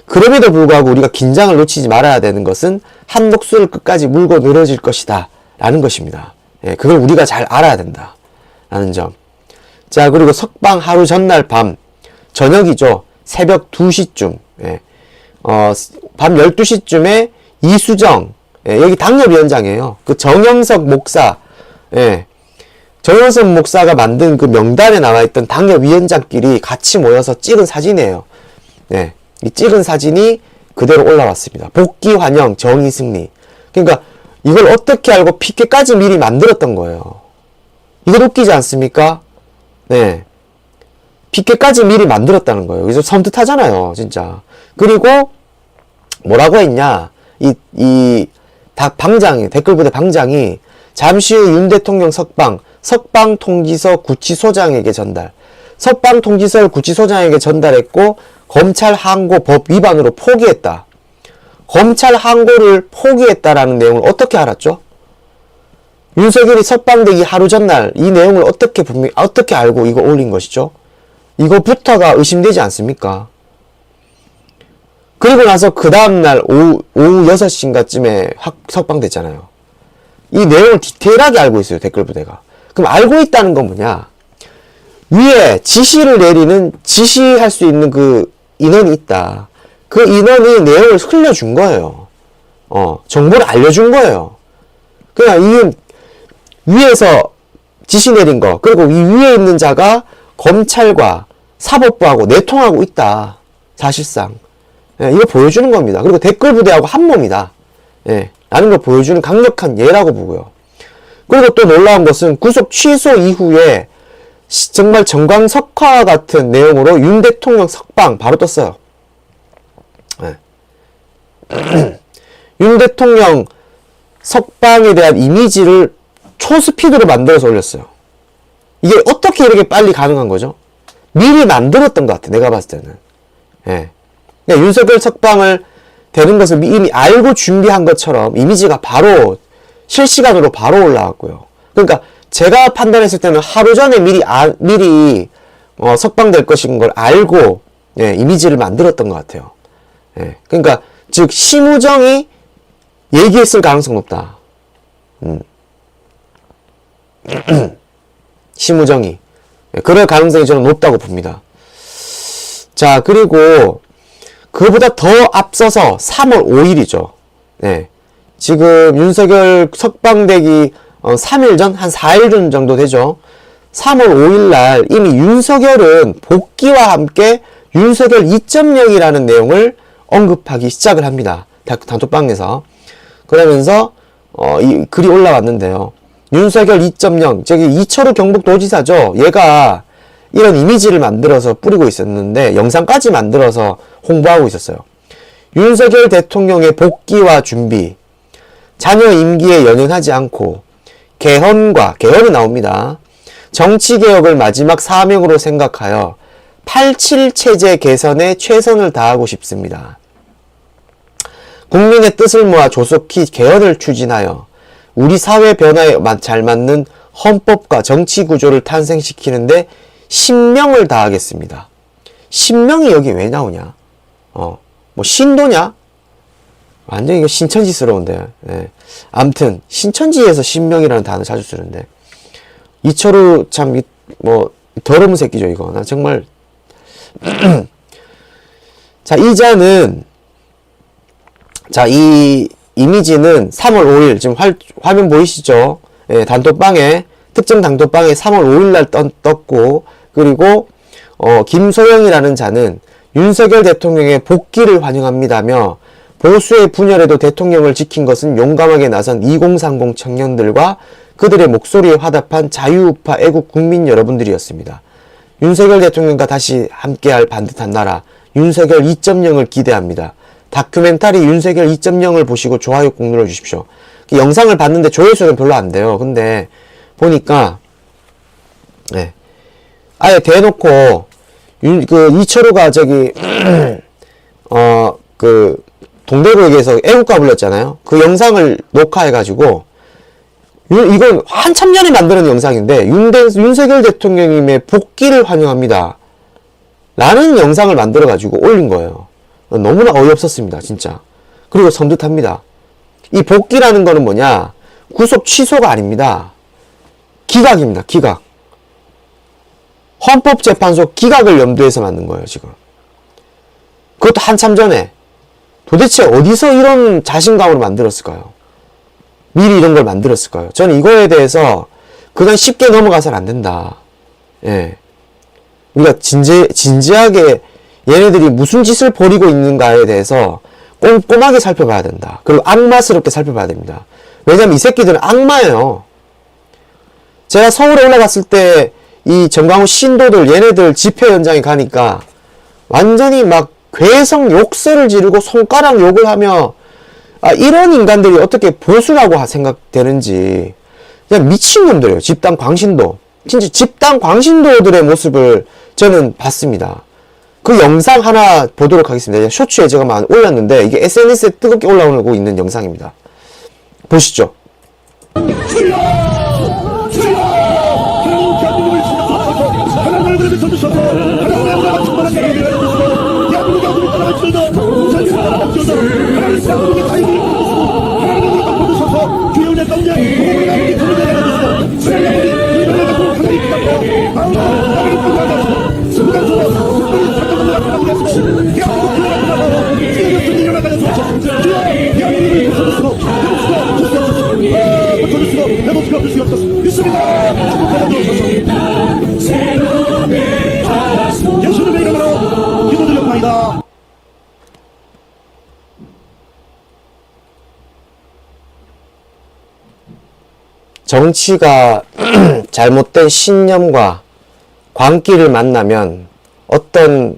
그럼에도 불구하고 우리가 긴장을 놓치지 말아야 되는 것은 한덕수를 끝까지 물고 늘어질 것이다 라는 것입니다. 그걸 우리가 잘 알아야 된다 라는 점. 자, 그리고 석방 하루 전날 밤 저녁이죠. 새벽 2시쯤 밤 12시쯤에 이수정, 여기 당협위원장이에요. 그 정영석 목사, 정영석 목사가 만든 그 명단에 나와있던 당협위원장끼리 같이 모여서 찍은 사진이에요. 이 찍은 사진이 그대로 올라왔습니다. 복귀 환영, 정의 승리. 그러니까 이걸 어떻게 알고 피켓까지 미리 만들었던 거예요. 이거 웃기지 않습니까? 피켓까지 미리 만들었다는 거예요. 그래서 섬뜩하잖아요, 진짜. 그리고 뭐라고 했냐? 댓글부대 방장이 잠시 후 윤 대통령 석방 통지서 구치소장에게 전달. 석방 통지서를 구치소장에게 전달했고 검찰 항고 법 위반으로 포기했다. 검찰 항고를 포기했다라는 내용을 어떻게 알았죠? 윤석열이 석방되기 하루 전날 이 내용을 어떻게 알고 이거 올린 것이죠? 이거부터가 의심되지 않습니까? 그리고 나서 그 다음날 오후 6시인가쯤에 석방됐잖아요. 이 내용을 디테일하게 알고 있어요, 댓글부대가. 그럼 알고 있다는 건 뭐냐? 위에 지시할 수 있는 그 인원이 있다. 그 인원이 내용을 흘려준 거예요. 정보를 알려준 거예요. 그냥 이 위에서 지시 내린 거, 그리고 이 위에 있는 자가 검찰과 사법부하고 내통하고 있다. 사실상. 이거 보여주는 겁니다. 그리고 댓글부대하고 한 몸이다. 라는 걸 보여주는 강력한 예라고 보고요. 그리고 또 놀라운 것은 구속 취소 이후에 정말 정광석화 같은 내용으로 윤 대통령 석방 바로 떴어요. 윤 대통령 석방에 대한 이미지를 초스피드로 만들어서 올렸어요. 이게 어떻게 이렇게 빨리 가능한 거죠? 미리 만들었던 것 같아, 내가 봤을 때는. 그러니까 윤석열 석방을 되는 것을 이미 알고 준비한 것처럼 이미지가 바로 실시간으로 바로 올라왔고요. 그러니까 제가 판단했을 때는 하루 전에 미리 석방될 것인 걸 알고 예, 이미지를 만들었던 것 같아요. 예, 그러니까 즉 심우정이 얘기했을 가능성 높다. 심우정이 예, 그럴 가능성이 저는 높다고 봅니다. 자, 그리고 그보다 더 앞서서 3월 5일이죠. 네. 지금 윤석열 석방되기 3일 전? 한 4일 전 정도 되죠. 3월 5일 날 이미 윤석열은 복귀와 함께 윤석열 2.0이라는 내용을 언급하기 시작을 합니다. 단톡방에서. 그러면서 이 글이 올라왔는데요. 윤석열 2.0, 저기 이철우 경북도지사죠. 얘가 이런 이미지를 만들어서 뿌리고 있었는데 영상까지 만들어서 홍보하고 있었어요. 윤석열 대통령의 복귀와 준비, 자녀 임기에 연연하지 않고 개헌이 나옵니다. 정치개혁을 마지막 사명으로 생각하여 87 체제 개선에 최선을 다하고 싶습니다. 국민의 뜻을 모아 조속히 개헌을 추진하여 우리 사회 변화에 잘 맞는 헌법과 정치 구조를 탄생시키는데 신명을 다하겠습니다. 신명이 여기 왜 나오냐? 뭐 신도냐? 완전 이거 신천지스러운데. 예. 암튼 신천지에서 신명이라는 단어 자주 쓰는데 이철우 참 더러운 새끼죠 이거. 나 정말. 자, 이 이미지는 3월 5일 지금 화면 보이시죠? 예, 특정 단톡방에 3월 5일 날 떴고, 그리고 김소영이라는 자는 윤석열 대통령의 복귀를 환영합니다며 보수의 분열에도 대통령을 지킨 것은 용감하게 나선 2030 청년들과 그들의 목소리에 화답한 자유우파 애국 국민 여러분들이었습니다. 윤석열 대통령과 다시 함께할 반듯한 나라 윤석열 2.0을 기대합니다. 다큐멘터리 윤석열 2.0을 보시고 좋아요 꼭 눌러주십시오. 영상을 봤는데 조회수는 별로 안 돼요. 근데 보니까 네. 아예 대놓고 이철우가 동대구에서 애국가 불렀잖아요. 그 영상을 녹화해가지고 이건 한참 전에 만드는 영상인데 윤석열 대통령님의 복귀를 환영합니다 라는 영상을 만들어가지고 올린 거예요. 너무나 어이없었습니다 진짜. 그리고 섬뜩합니다. 이 복귀라는 거는 뭐냐, 구속 취소가 아닙니다. 기각입니다. 기각. 헌법재판소 기각을 염두에서 만든 거예요 지금. 그것도 한참 전에. 도대체 어디서 이런 자신감으로 만들었을까요? 미리 이런 걸 만들었을까요? 저는 이거에 대해서 그냥 쉽게 넘어가서는 안 된다. 예. 우리가 진지하게 얘네들이 무슨 짓을 벌이고 있는가에 대해서 꼼꼼하게 살펴봐야 된다. 그리고 악마스럽게 살펴봐야 됩니다. 왜냐면 이 새끼들은 악마예요. 제가 서울에 올라갔을 때 이 정강훈 신도들 얘네들 집회 현장에 가니까 완전히 막 괴성 욕설을 지르고 손가락 욕을 하며 이런 인간들이 어떻게 보수라고 생각되는지 그냥 미친놈들이에요. 집단 광신도. 진짜 집단 광신도들의 모습을 저는 봤습니다. 그 영상 하나 보도록 하겠습니다. 쇼츠에 제가 올렸는데 이게 SNS에 뜨겁게 올라오고 있는 영상입니다. 보시죠. 정치가 잘못된 신념과 광기를 만나면 어떤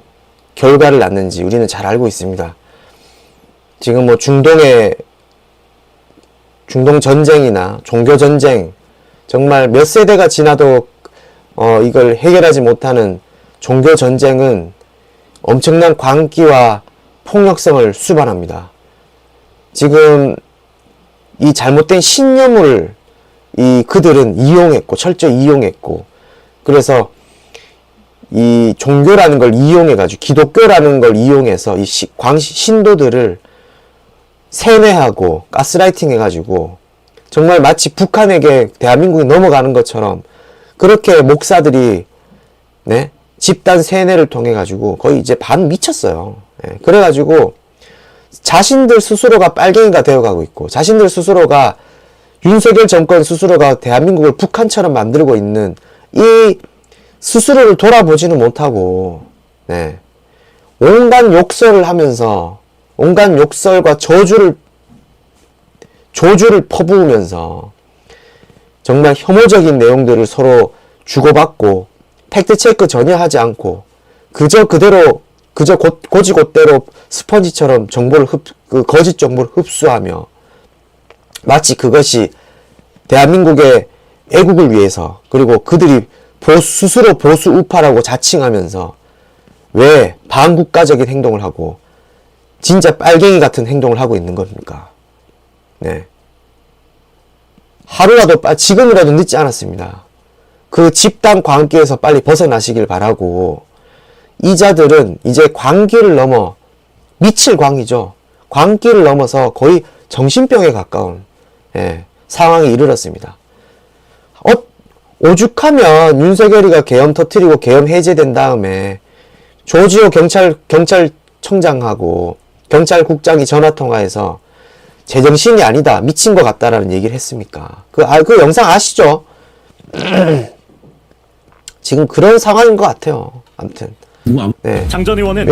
결과를 낳는지 우리는 잘 알고 있습니다. 지금 중동 전쟁이나 종교 전쟁, 정말 몇 세대가 지나도 이걸 해결하지 못하는 종교 전쟁은 엄청난 광기와 폭력성을 수반합니다. 지금 이 잘못된 신념을 그들은 이용했고, 철저히 이용했고, 그래서 이 종교라는 걸 이용해가지고, 기독교라는 걸 이용해서 이 신도들을 세뇌하고, 가스라이팅 해가지고, 정말 마치 북한에게 대한민국이 넘어가는 것처럼, 그렇게 목사들이, 네? 집단 세뇌를 통해가지고, 거의 이제 반 미쳤어요. 예, 그래가지고, 자신들 스스로가 빨갱이가 되어가고 있고, 자신들 스스로가 윤석열 정권 스스로가 대한민국을 북한처럼 만들고 있는 이 스스로를 돌아보지는 못하고, 네. 온갖 욕설을 하면서, 온갖 욕설과 저주를 퍼부으면서, 정말 혐오적인 내용들을 서로 주고받고, 팩트체크 전혀 하지 않고, 그저 고지곧대로 스펀지처럼 거짓 정보를 흡수하며, 마치 그것이 대한민국의 애국을 위해서, 그리고 그들이 스스로 보수 우파라고 자칭하면서 왜 반국가적인 행동을 하고 진짜 빨갱이 같은 행동을 하고 있는 겁니까? 네. 지금이라도 늦지 않았습니다. 그 집단 광기에서 빨리 벗어나시길 바라고, 이자들은 이제 광기를 넘어, 미칠 광이죠. 광기를 넘어서 거의 정신병에 가까운, 예, 상황에 이르렀습니다. 오죽하면 윤석열이가 계엄 터뜨리고 계엄 해제된 다음에 조지호 경찰청장하고 경찰국장이 전화통화해서 제정신이 아니다, 미친 것 같다라는 얘기를 했습니까? 그 영상 아시죠? 지금 그런 상황인 것 같아요. 아무튼. 네. 장전 의원은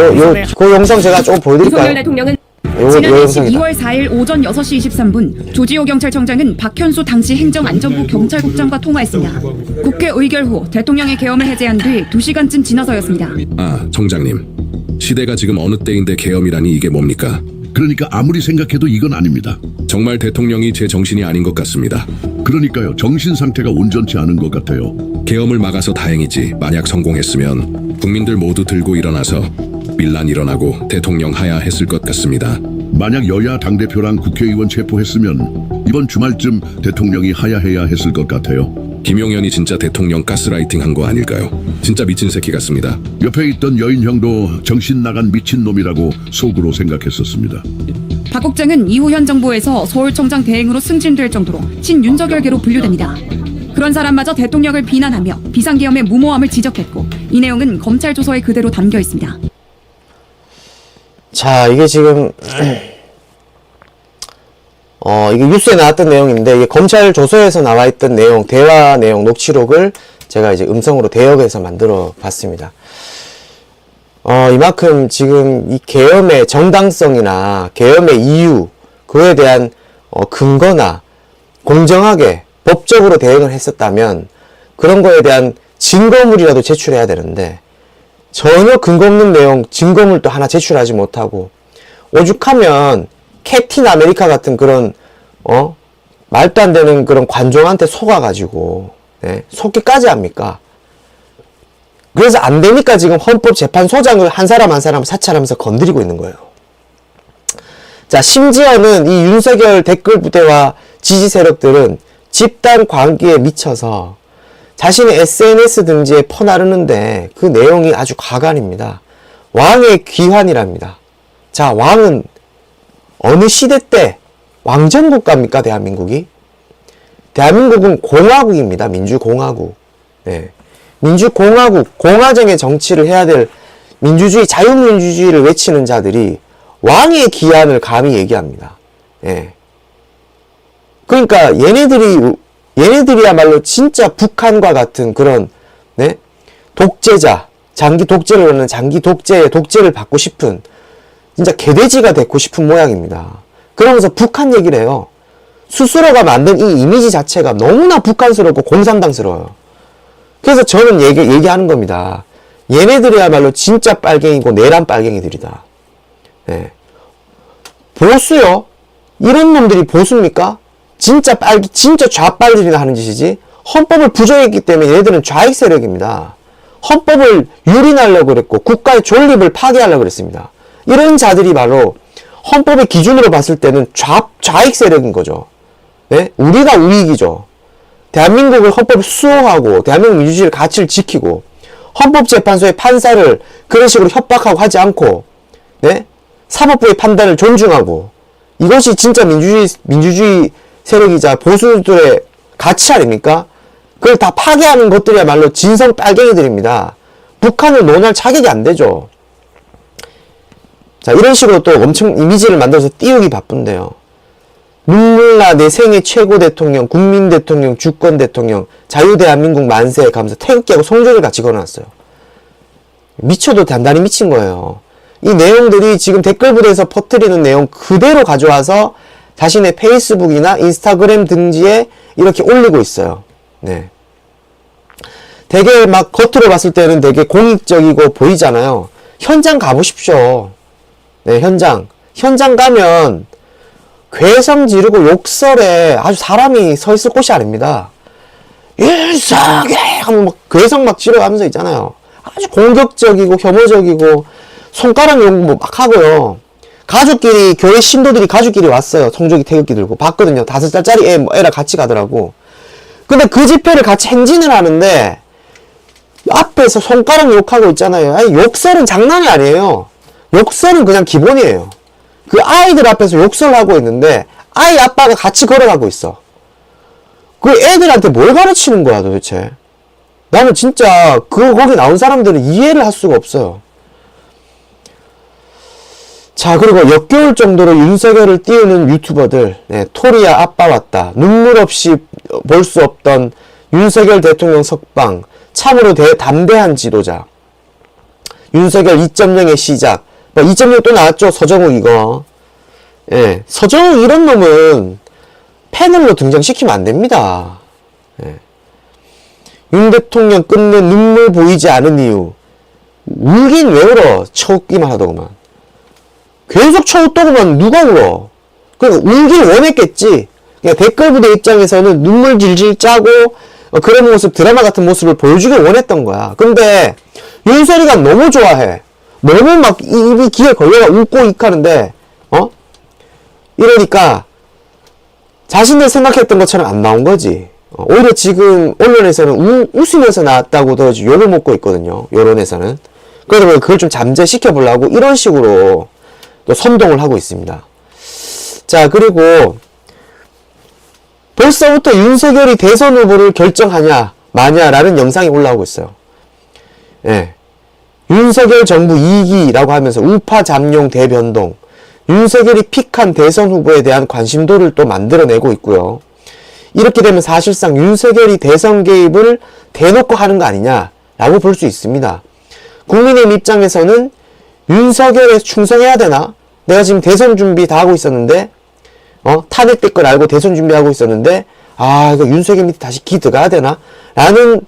그 영상 제가 조금 보여드릴까요? 윤석열 대통령은 지난 12월 4일 오전 6시 23분 조지호 경찰청장은 박현수 당시 행정안전부 경찰국장과 통화했습니다. 국회 의결 후 대통령의 계엄을 해제한 뒤 2시간쯤 지나서였습니다. 청장님. 시대가 지금 어느 때인데 계엄이라니 이게 뭡니까? 그러니까 아무리 생각해도 이건 아닙니다. 정말 대통령이 제 정신이 아닌 것 같습니다. 그러니까요. 정신 상태가 온전치 않은 것 같아요. 계엄을 막아서 다행이지, 만약 성공했으면 국민들 모두 들고 일어나서 밀란 일어나고 대통령 하야했을 것 같습니다. 만약 여야 당대표랑 국회의원 체포했으면 이번 주말쯤 대통령이 하야해야 했을 것 같아요. 김용현이 진짜 대통령 가스라이팅 한 거 아닐까요? 진짜 미친 새끼 같습니다. 옆에 있던 여인 형도 정신 나간 미친놈이라고 속으로 생각했었습니다. 박 국장은 이후 현 정부에서 서울청장 대행으로 승진될 정도로 친윤석열계로 분류됩니다. 그런 사람마저 대통령을 비난하며 비상계엄의 무모함을 지적했고, 이 내용은 검찰 조서에 그대로 담겨 있습니다. 자, 이게 지금 이게 뉴스에 나왔던 내용인데, 이게 검찰 조서에서 나와 있던 내용, 대화 내용, 녹취록을 제가 이제 음성으로 대역해서 만들어 봤습니다. 이만큼 지금 이 계엄의 정당성이나 계엄의 이유, 그에 대한 근거나 공정하게 법적으로 대응을 했었다면 그런 거에 대한 증거물이라도 제출해야 되는데, 전혀 근거 없는 내용, 증거물도 하나 제출하지 못하고, 오죽하면 캡틴 아메리카 같은 그런 말도 안 되는 그런 관종한테 속아가지고, 네, 속기까지 합니까? 그래서 안 되니까 지금 헌법재판소장을 한 사람 한 사람 사찰하면서 건드리고 있는 거예요. 자, 심지어는 이 윤석열 댓글 부대와 지지 세력들은 집단 광기에 미쳐서 자신의 SNS 등지에 퍼나르는데 그 내용이 아주 가관입니다. 왕의 귀환이랍니다. 자, 왕은 어느 시대 때 왕정국가입니까, 대한민국이? 대한민국은 공화국입니다. 민주공화국. 네. 민주공화국, 공화정의 정치를 해야 될 민주주의, 자유민주주의를 외치는 자들이 왕의 기한을 감히 얘기합니다. 네. 그러니까 얘네들이야말로 진짜 북한과 같은 그런, 네? 독재자, 장기 독재를 하는 장기 독재를 받고 싶은, 진짜 개돼지가 되고 싶은 모양입니다. 그러면서 북한 얘기를 해요. 스스로가 만든 이 이미지 자체가 너무나 북한스럽고 공산당스러워요. 그래서 저는 얘기하는 겁니다. 얘네들이야말로 진짜 빨갱이고 내란 빨갱이들이다. 네. 보수요? 이런 놈들이 보수입니까? 진짜 좌빨들이나 하는 짓이지. 헌법을 부정했기 때문에 얘네들은 좌익 세력입니다. 헌법을 유린하려고 그랬고 국가의 존립을 파괴하려고 그랬습니다. 이런 자들이 바로 헌법의 기준으로 봤을 때는 좌익 세력인 거죠. 네? 우리가 우익이죠. 대한민국을 헌법에 수호하고 대한민국 민주주의의 가치를 지키고 헌법재판소의 판사를 그런 식으로 협박하고 하지 않고 네? 사법부의 판단을 존중하고 이것이 진짜 민주주의 세력이자 보수들의 가치 아닙니까? 그걸 다 파괴하는 것들이야말로 진성 빨갱이들입니다. 북한을 논할 자격이 안 되죠. 자, 이런 식으로 또 엄청 이미지를 만들어서 띄우기 바쁜데요. 눈물나 내 생애 최고 대통령, 국민 대통령, 주권 대통령, 자유대한민국 만세 가면서 태극기하고 성조를 같이 걸어놨어요. 미쳐도 단단히 미친 거예요. 이 내용들이 지금 댓글 부대에서 퍼뜨리는 내용 그대로 가져와서 자신의 페이스북이나 인스타그램 등지에 이렇게 올리고 있어요. 네. 되게 막 겉으로 봤을 때는 되게 공익적이고 보이잖아요. 현장 가보십시오. 네, 현장 가면 괴성 지르고 욕설에 아주 사람이 서 있을 곳이 아닙니다. 윤석열 하면 막 괴성 막 지르면서 있잖아요. 아주 공격적이고 혐오적이고 손가락 욕 막 하고요. 가족끼리 교회 신도들이 가족끼리 왔어요. 성조기 태극기 들고 봤거든요. 5살짜리 애랑 같이 가더라고. 근데 그 집회를 같이 행진을 하는데 앞에서 손가락 욕하고 있잖아요. 아니, 욕설은 장난이 아니에요. 욕설은 그냥 기본이에요. 그 아이들 앞에서 욕설을 하고 있는데 아이 아빠가 같이 걸어가고 있어. 그 애들한테 뭘 가르치는 거야 도대체. 나는 진짜 거기 나온 사람들은 이해를 할 수가 없어요. 자, 그리고 역겨울 정도로 윤석열을 띄우는 유튜버들, 네, 토리야 아빠 왔다, 눈물 없이 볼 수 없던 윤석열 대통령 석방, 참으로 담대한 지도자, 윤석열 2.0의 시작, 2.0 또 나왔죠. 서정욱 이거. 예, 서정욱 이런 놈은 패널로 등장시키면 안 됩니다. 예. 윤 대통령 끝내 눈물 보이지 않은 이유. 울긴 왜 울어? 쳐웃기만 하더구만. 계속 쳐웃더구만 누가 울어? 그러니까 울길 원했겠지. 그러니까 댓글 부대 입장에서는 눈물 질질 짜고 그런 모습, 드라마 같은 모습을 보여주길 원했던 거야. 근데 윤석이가 너무 좋아해. 너무 막 입이 귀에 걸려가 웃고 익하는데 이러니까 자신들 생각했던 것처럼 안 나온 거지. 오히려 지금 언론에서는 웃으면서 나왔다고 더 욕을 먹고 있거든요. 여론에서는. 그러다 보니 그걸 좀 잠재시켜 보려고 이런 식으로 또 선동을 하고 있습니다. 자, 그리고 벌써부터 윤석열이 대선 후보를 결정하냐 마냐라는 영상이 올라오고 있어요. 예. 윤석열 정부 2기라고 하면서 우파 잠룡 대변동, 윤석열이 픽한 대선 후보에 대한 관심도를 또 만들어내고 있고요. 이렇게 되면 사실상 윤석열이 대선 개입을 대놓고 하는 거 아니냐라고 볼 수 있습니다. 국민의힘 입장에서는 윤석열에 충성해야 되나? 내가 지금 대선 준비 다 하고 있었는데 탄핵될 걸 알고 대선 준비하고 있었는데 이거 윤석열 밑에 다시 기 들어가야 되나? 라는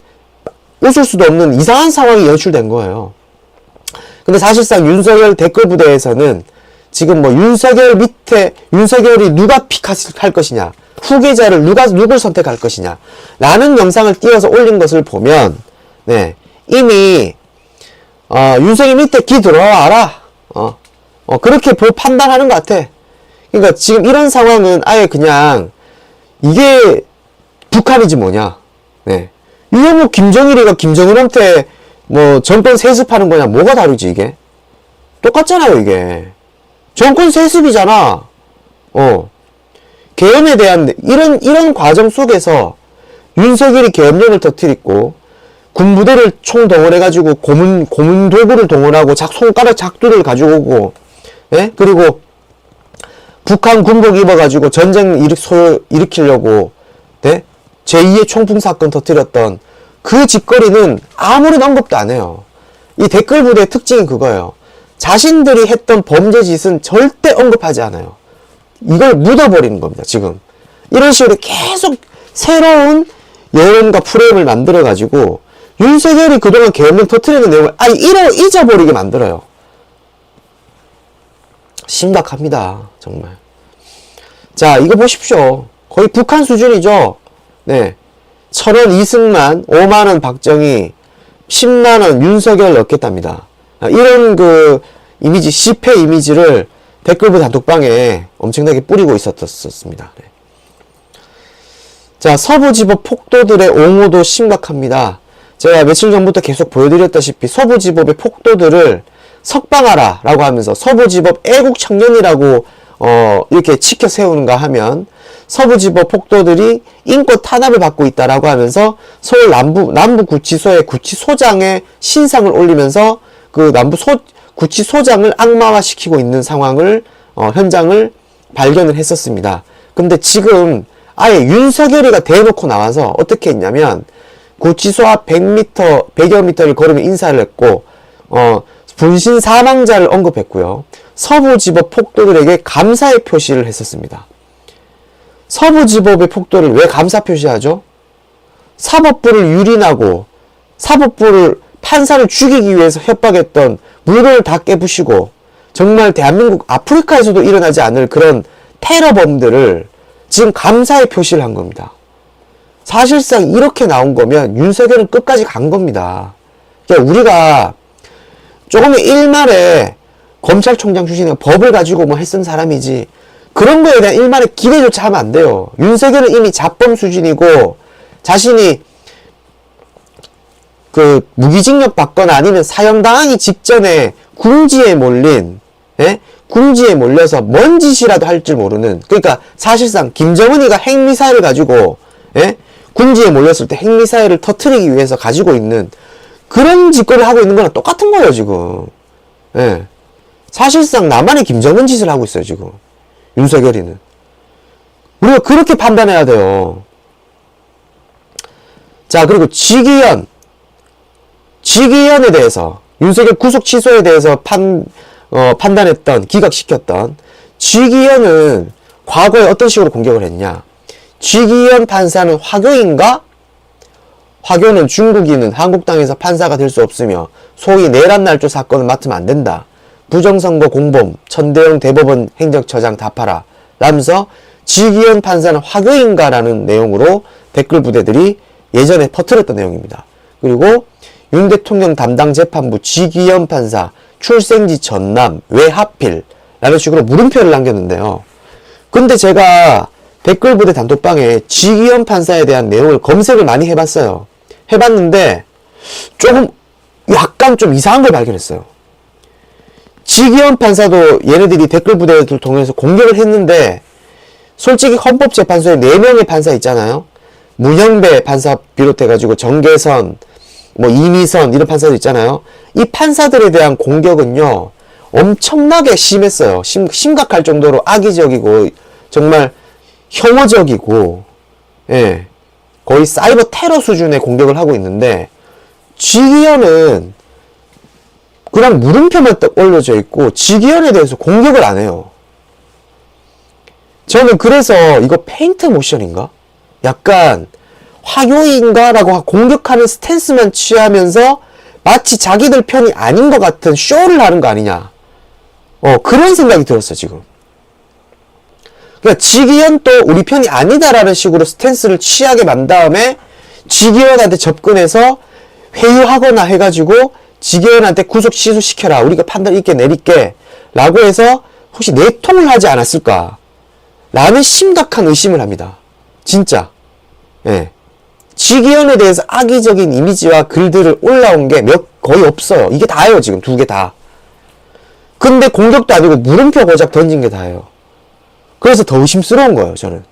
웃을 수도 없는 이상한 상황이 연출된 거예요. 근데 사실상 윤석열 댓글 부대에서는 지금 윤석열 밑에 윤석열이 누가 픽할 것이냐, 후계자를 누굴 선택할 것이냐 라는 영상을 띄워서 올린 것을 보면 네, 이미 윤석열 밑에 기 들어와라 그렇게 판단하는 것 같아. 그러니까 지금 이런 상황은 아예 그냥 이게 북한이지 뭐냐. 네. 이거 김정일이가 김정은한테 정권 세습하는 거냐, 뭐가 다르지 이게? 똑같잖아요 이게. 정권 세습이잖아. 계엄에 대한 이런 과정 속에서 윤석열이 계엄령을 터뜨리고 군부대를 총동원해가지고 고문 도구를 동원하고 손가락 작두를 가지고 오고, 예? 그리고 북한 군복 입어가지고 전쟁 일으키려고, 네? 제2의 총풍 사건 터뜨렸던 그 짓거리는 아무런 언급도 안 해요. 이 댓글 부대의 특징이 그거예요. 자신들이 했던 범죄 짓은 절대 언급하지 않아요. 이걸 묻어버리는 겁니다, 지금. 이런 식으로 계속 새로운 여론과 프레임을 만들어가지고 윤석열이 그동안 계엄령 터뜨리는 내용을 잊어버리게 만들어요. 심각합니다, 정말. 자, 이거 보십시오. 거의 북한 수준이죠. 네. 1,000원 이승만, 5만원 박정희, 10만원 윤석열 넣겠답니다. 이런 이미지, 시패 이미지를 댓글부 단톡방에 엄청나게 뿌리고 있었습니다. 네. 자, 서부지법 폭도들의 옹호도 심각합니다. 제가 며칠 전부터 계속 보여드렸다시피 서부지법의 폭도들을 석방하라 라고 하면서 서부지법 애국청년이라고 이렇게 치켜 세우는가 하면 서부지법 폭도들이 인권 탄압을 받고 있다라고 하면서 서울 남부구치소의 구치소장의 신상을 올리면서 그 구치소장을 악마화시키고 있는 상황을 현장을 발견을 했었습니다. 근데 지금 아예 윤석열이가 대놓고 나와서 어떻게 했냐면 구치소 앞 100m, 100여 미터를 걸으며 인사를 했고 분신 사망자를 언급했고요. 서부지법 폭도들에게 감사의 표시를 했었습니다. 서부지법의 폭도를 왜 감사 표시하죠? 사법부를 유린하고 사법부를 판사를 죽이기 위해서 협박했던 물건을 다 깨부시고 정말 대한민국 아프리카에서도 일어나지 않을 그런 테러범들을 지금 감사의 표시를 한 겁니다. 사실상 이렇게 나온 거면 윤석열은 끝까지 간 겁니다. 그러니까 우리가 조금의 일말에 검찰총장 출신의 법을 가지고 뭐 했은 사람이지 그런 거에 대한 일말의 기대조차 하면 안 돼요. 윤석열은 이미 자범 수준이고 자신이 그 무기징역 받거나 아니면 사형당하기 직전에 궁지에 몰린 궁지에 몰려서 뭔 짓이라도 할 줄 모르는, 그러니까 사실상 김정은이가 핵미사일을 가지고 궁지에 몰렸을 때 핵미사일을 터뜨리기 위해서 가지고 있는 그런 짓거리를 하고 있는 거랑 똑같은 거예요 지금. 사실상 나만의 김정은 짓을 하고 있어요 지금 윤석열이는. 우리가 그렇게 판단해야 돼요. 자, 그리고 지기현에 대해서 윤석열 구속 취소에 대해서 판단했던, 기각시켰던 지기현은 과거에 어떤 식으로 공격을 했냐. 지기현 판사는 화교인가? 화교는 중국인은 한국 땅에서 판사가 될 수 없으며 소위 내란날조 사건을 맡으면 안 된다. 부정선거 공범 천대영 대법원 행정처장 답하라 라면서 지기현 판사는 화교인가 라는 내용으로 댓글 부대들이 예전에 퍼뜨렸던 내용입니다. 그리고 윤 대통령 담당 재판부 지기현 판사 출생지 전남 왜 하필 라는 식으로 물음표를 남겼는데요. 근데 제가 댓글 부대 단톡방에 지기현 판사에 대한 내용을 검색을 많이 해봤어요. 해봤는데 조금 약간 좀 이상한 걸 발견했어요. 지기현 판사도 얘네들이 댓글 부대를 통해서 공격을 했는데 솔직히 헌법재판소에 4명의 판사 있잖아요. 문형배 판사 비롯해가지고 정계선, 뭐 이미선 이런 판사들 있잖아요. 이 판사들에 대한 공격은요 엄청나게 심했어요. 심각할 정도로 악의적이고 정말 혐오적이고 거의 사이버 테러 수준의 공격을 하고 있는데 지기현은 그냥 물음표만 딱 올려져 있고 지기현에 대해서 공격을 안 해요. 저는 그래서 이거 페인트 모션인가? 약간 화교인가? 라고 공격하는 스탠스만 취하면서 마치 자기들 편이 아닌 것 같은 쇼를 하는 거 아니냐. 그런 생각이 들었어요 지금. 그러니까 지기현 또 우리 편이 아니다라는 식으로 스탠스를 취하게 만 다음에 지기현한테 접근해서 회유하거나 해가지고 지기현한테 구속 취소시켜라. 우리가 판단 있게 내릴게. 라고 해서 혹시 내통을 하지 않았을까? 라는 심각한 의심을 합니다. 진짜. 지기현에 대해서 악의적인 이미지와 글들을 올라온 게 거의 없어요. 이게 다예요 지금 2개 다. 근데 공격도 아니고 물음표 고작 던진 게 다예요. 그래서 더 의심스러운 거예요 저는.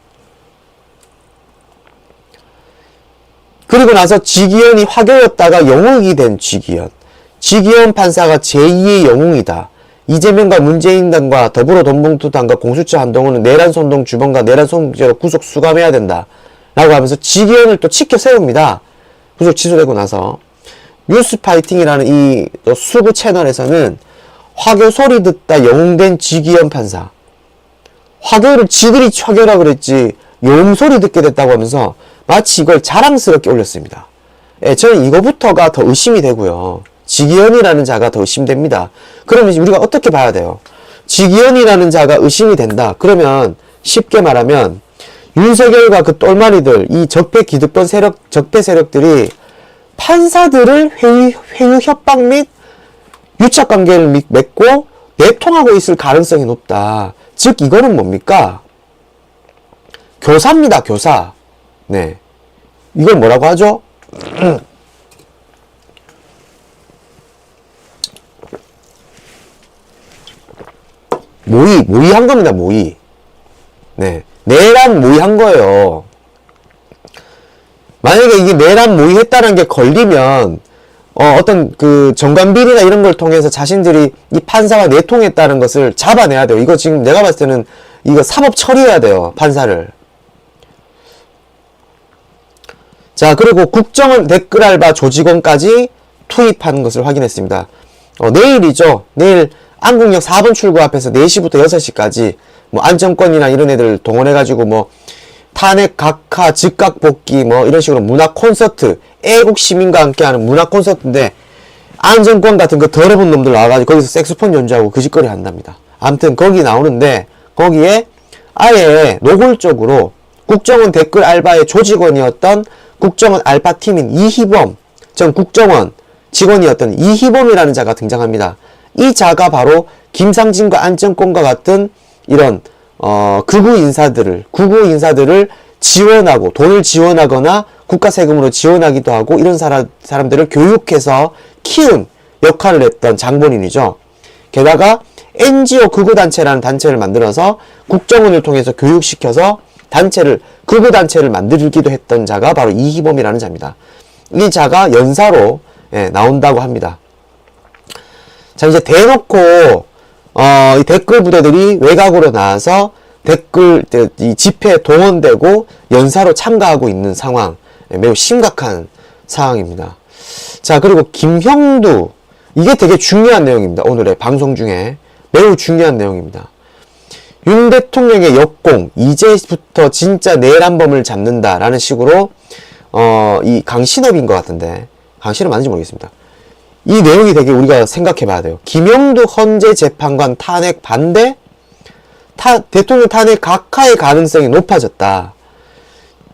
그리고 나서 지기현이 화교였다가 영웅이 된 지기현. 지기현 판사가 제2의 영웅이다. 이재명과 문재인당과 더불어돈봉투당과 공수처 한동훈은 내란선동 주범과 내란선동죄로 구속 수감해야 된다. 라고 하면서 지기현을 또 치켜 세웁니다. 구속 취소되고 나서. 뉴스파이팅이라는 이 수구 채널에서는 화교 소리 듣다 영웅된 지기현 판사. 화교를 지들이 화교라 그랬지 용 소리 듣게 됐다고 하면서 마치 이걸 자랑스럽게 올렸습니다. 저는 이거부터가 더 의심이 되고요. 지기현이라는 자가 더 의심됩니다. 그러면 우리가 어떻게 봐야 돼요? 지기현이라는 자가 의심이 된다. 그러면 쉽게 말하면 윤석열과 그 똘마니들, 이 적폐 기득권 세력, 적폐 세력들이 판사들을 회유 협박 및 유착관계를 맺고 내통하고 있을 가능성이 높다. 즉 이거는 뭡니까? 교사입니다. 교사. 네. 이걸 뭐라고 하죠? 모의한 겁니다, 모의. 네. 내란 모의한 거예요. 만약에 이게 내란 모의했다는 게 걸리면, 어떤 그 정관비리나 이런 걸 통해서 자신들이 이 판사와 내통했다는 것을 잡아내야 돼요. 이거 지금 내가 봤을 때는 이거 사법 처리해야 돼요, 판사를. 자, 그리고 국정원 댓글 알바 조직원까지 투입하는 것을 확인했습니다. 내일이죠. 내일 안국역 4번 출구 앞에서 4시부터 6시까지 뭐 안정권이나 이런 애들 동원해가지고 뭐 탄핵 각하 즉각 복귀 뭐 이런 식으로 문화 콘서트, 애국 시민과 함께하는 문화 콘서트인데 안정권 같은 그 더러운 놈들 나와가지고 거기서 색소폰 연주하고 그 짓거리 한답니다. 아무튼 거기 나오는데 거기에 아예 노골적으로 국정원 댓글 알바의 조직원이었던 국정원 알파팀인 이희범 전 국정원 직원이었던 이희범이라는 자가 등장합니다. 이 자가 바로 김상진과 안정권과 같은 이런 극우 인사들을 지원하고 돈을 지원하거나 국가 세금으로 지원하기도 하고 이런 사람들을 교육해서 키운 역할을 했던 장본인이죠. 게다가 NGO 극우단체라는 단체를 만들어서 국정원을 통해서 교육시켜서 극우단체를 만들기도 했던 자가 바로 이희범이라는 자입니다. 이 자가 연사로 나온다고 합니다. 자, 이제 대놓고 이 댓글 부대들이 외곽으로 나와서 이 집회에 동원되고 연사로 참가하고 있는 상황, 매우 심각한 상황입니다. 자, 그리고 김형두, 이게 되게 중요한 내용입니다. 오늘의 방송 중에 매우 중요한 내용입니다. 윤 대통령의 역공, 이제부터 진짜 내란범을 잡는다라는 식으로 이 강신업인 것 같은데 강신업 맞는지 모르겠습니다. 이 내용이 되게 우리가 생각해 봐야 돼요. 김영두 헌재 재판관 탄핵 반대, 대통령 탄핵 각하의 가능성이 높아졌다.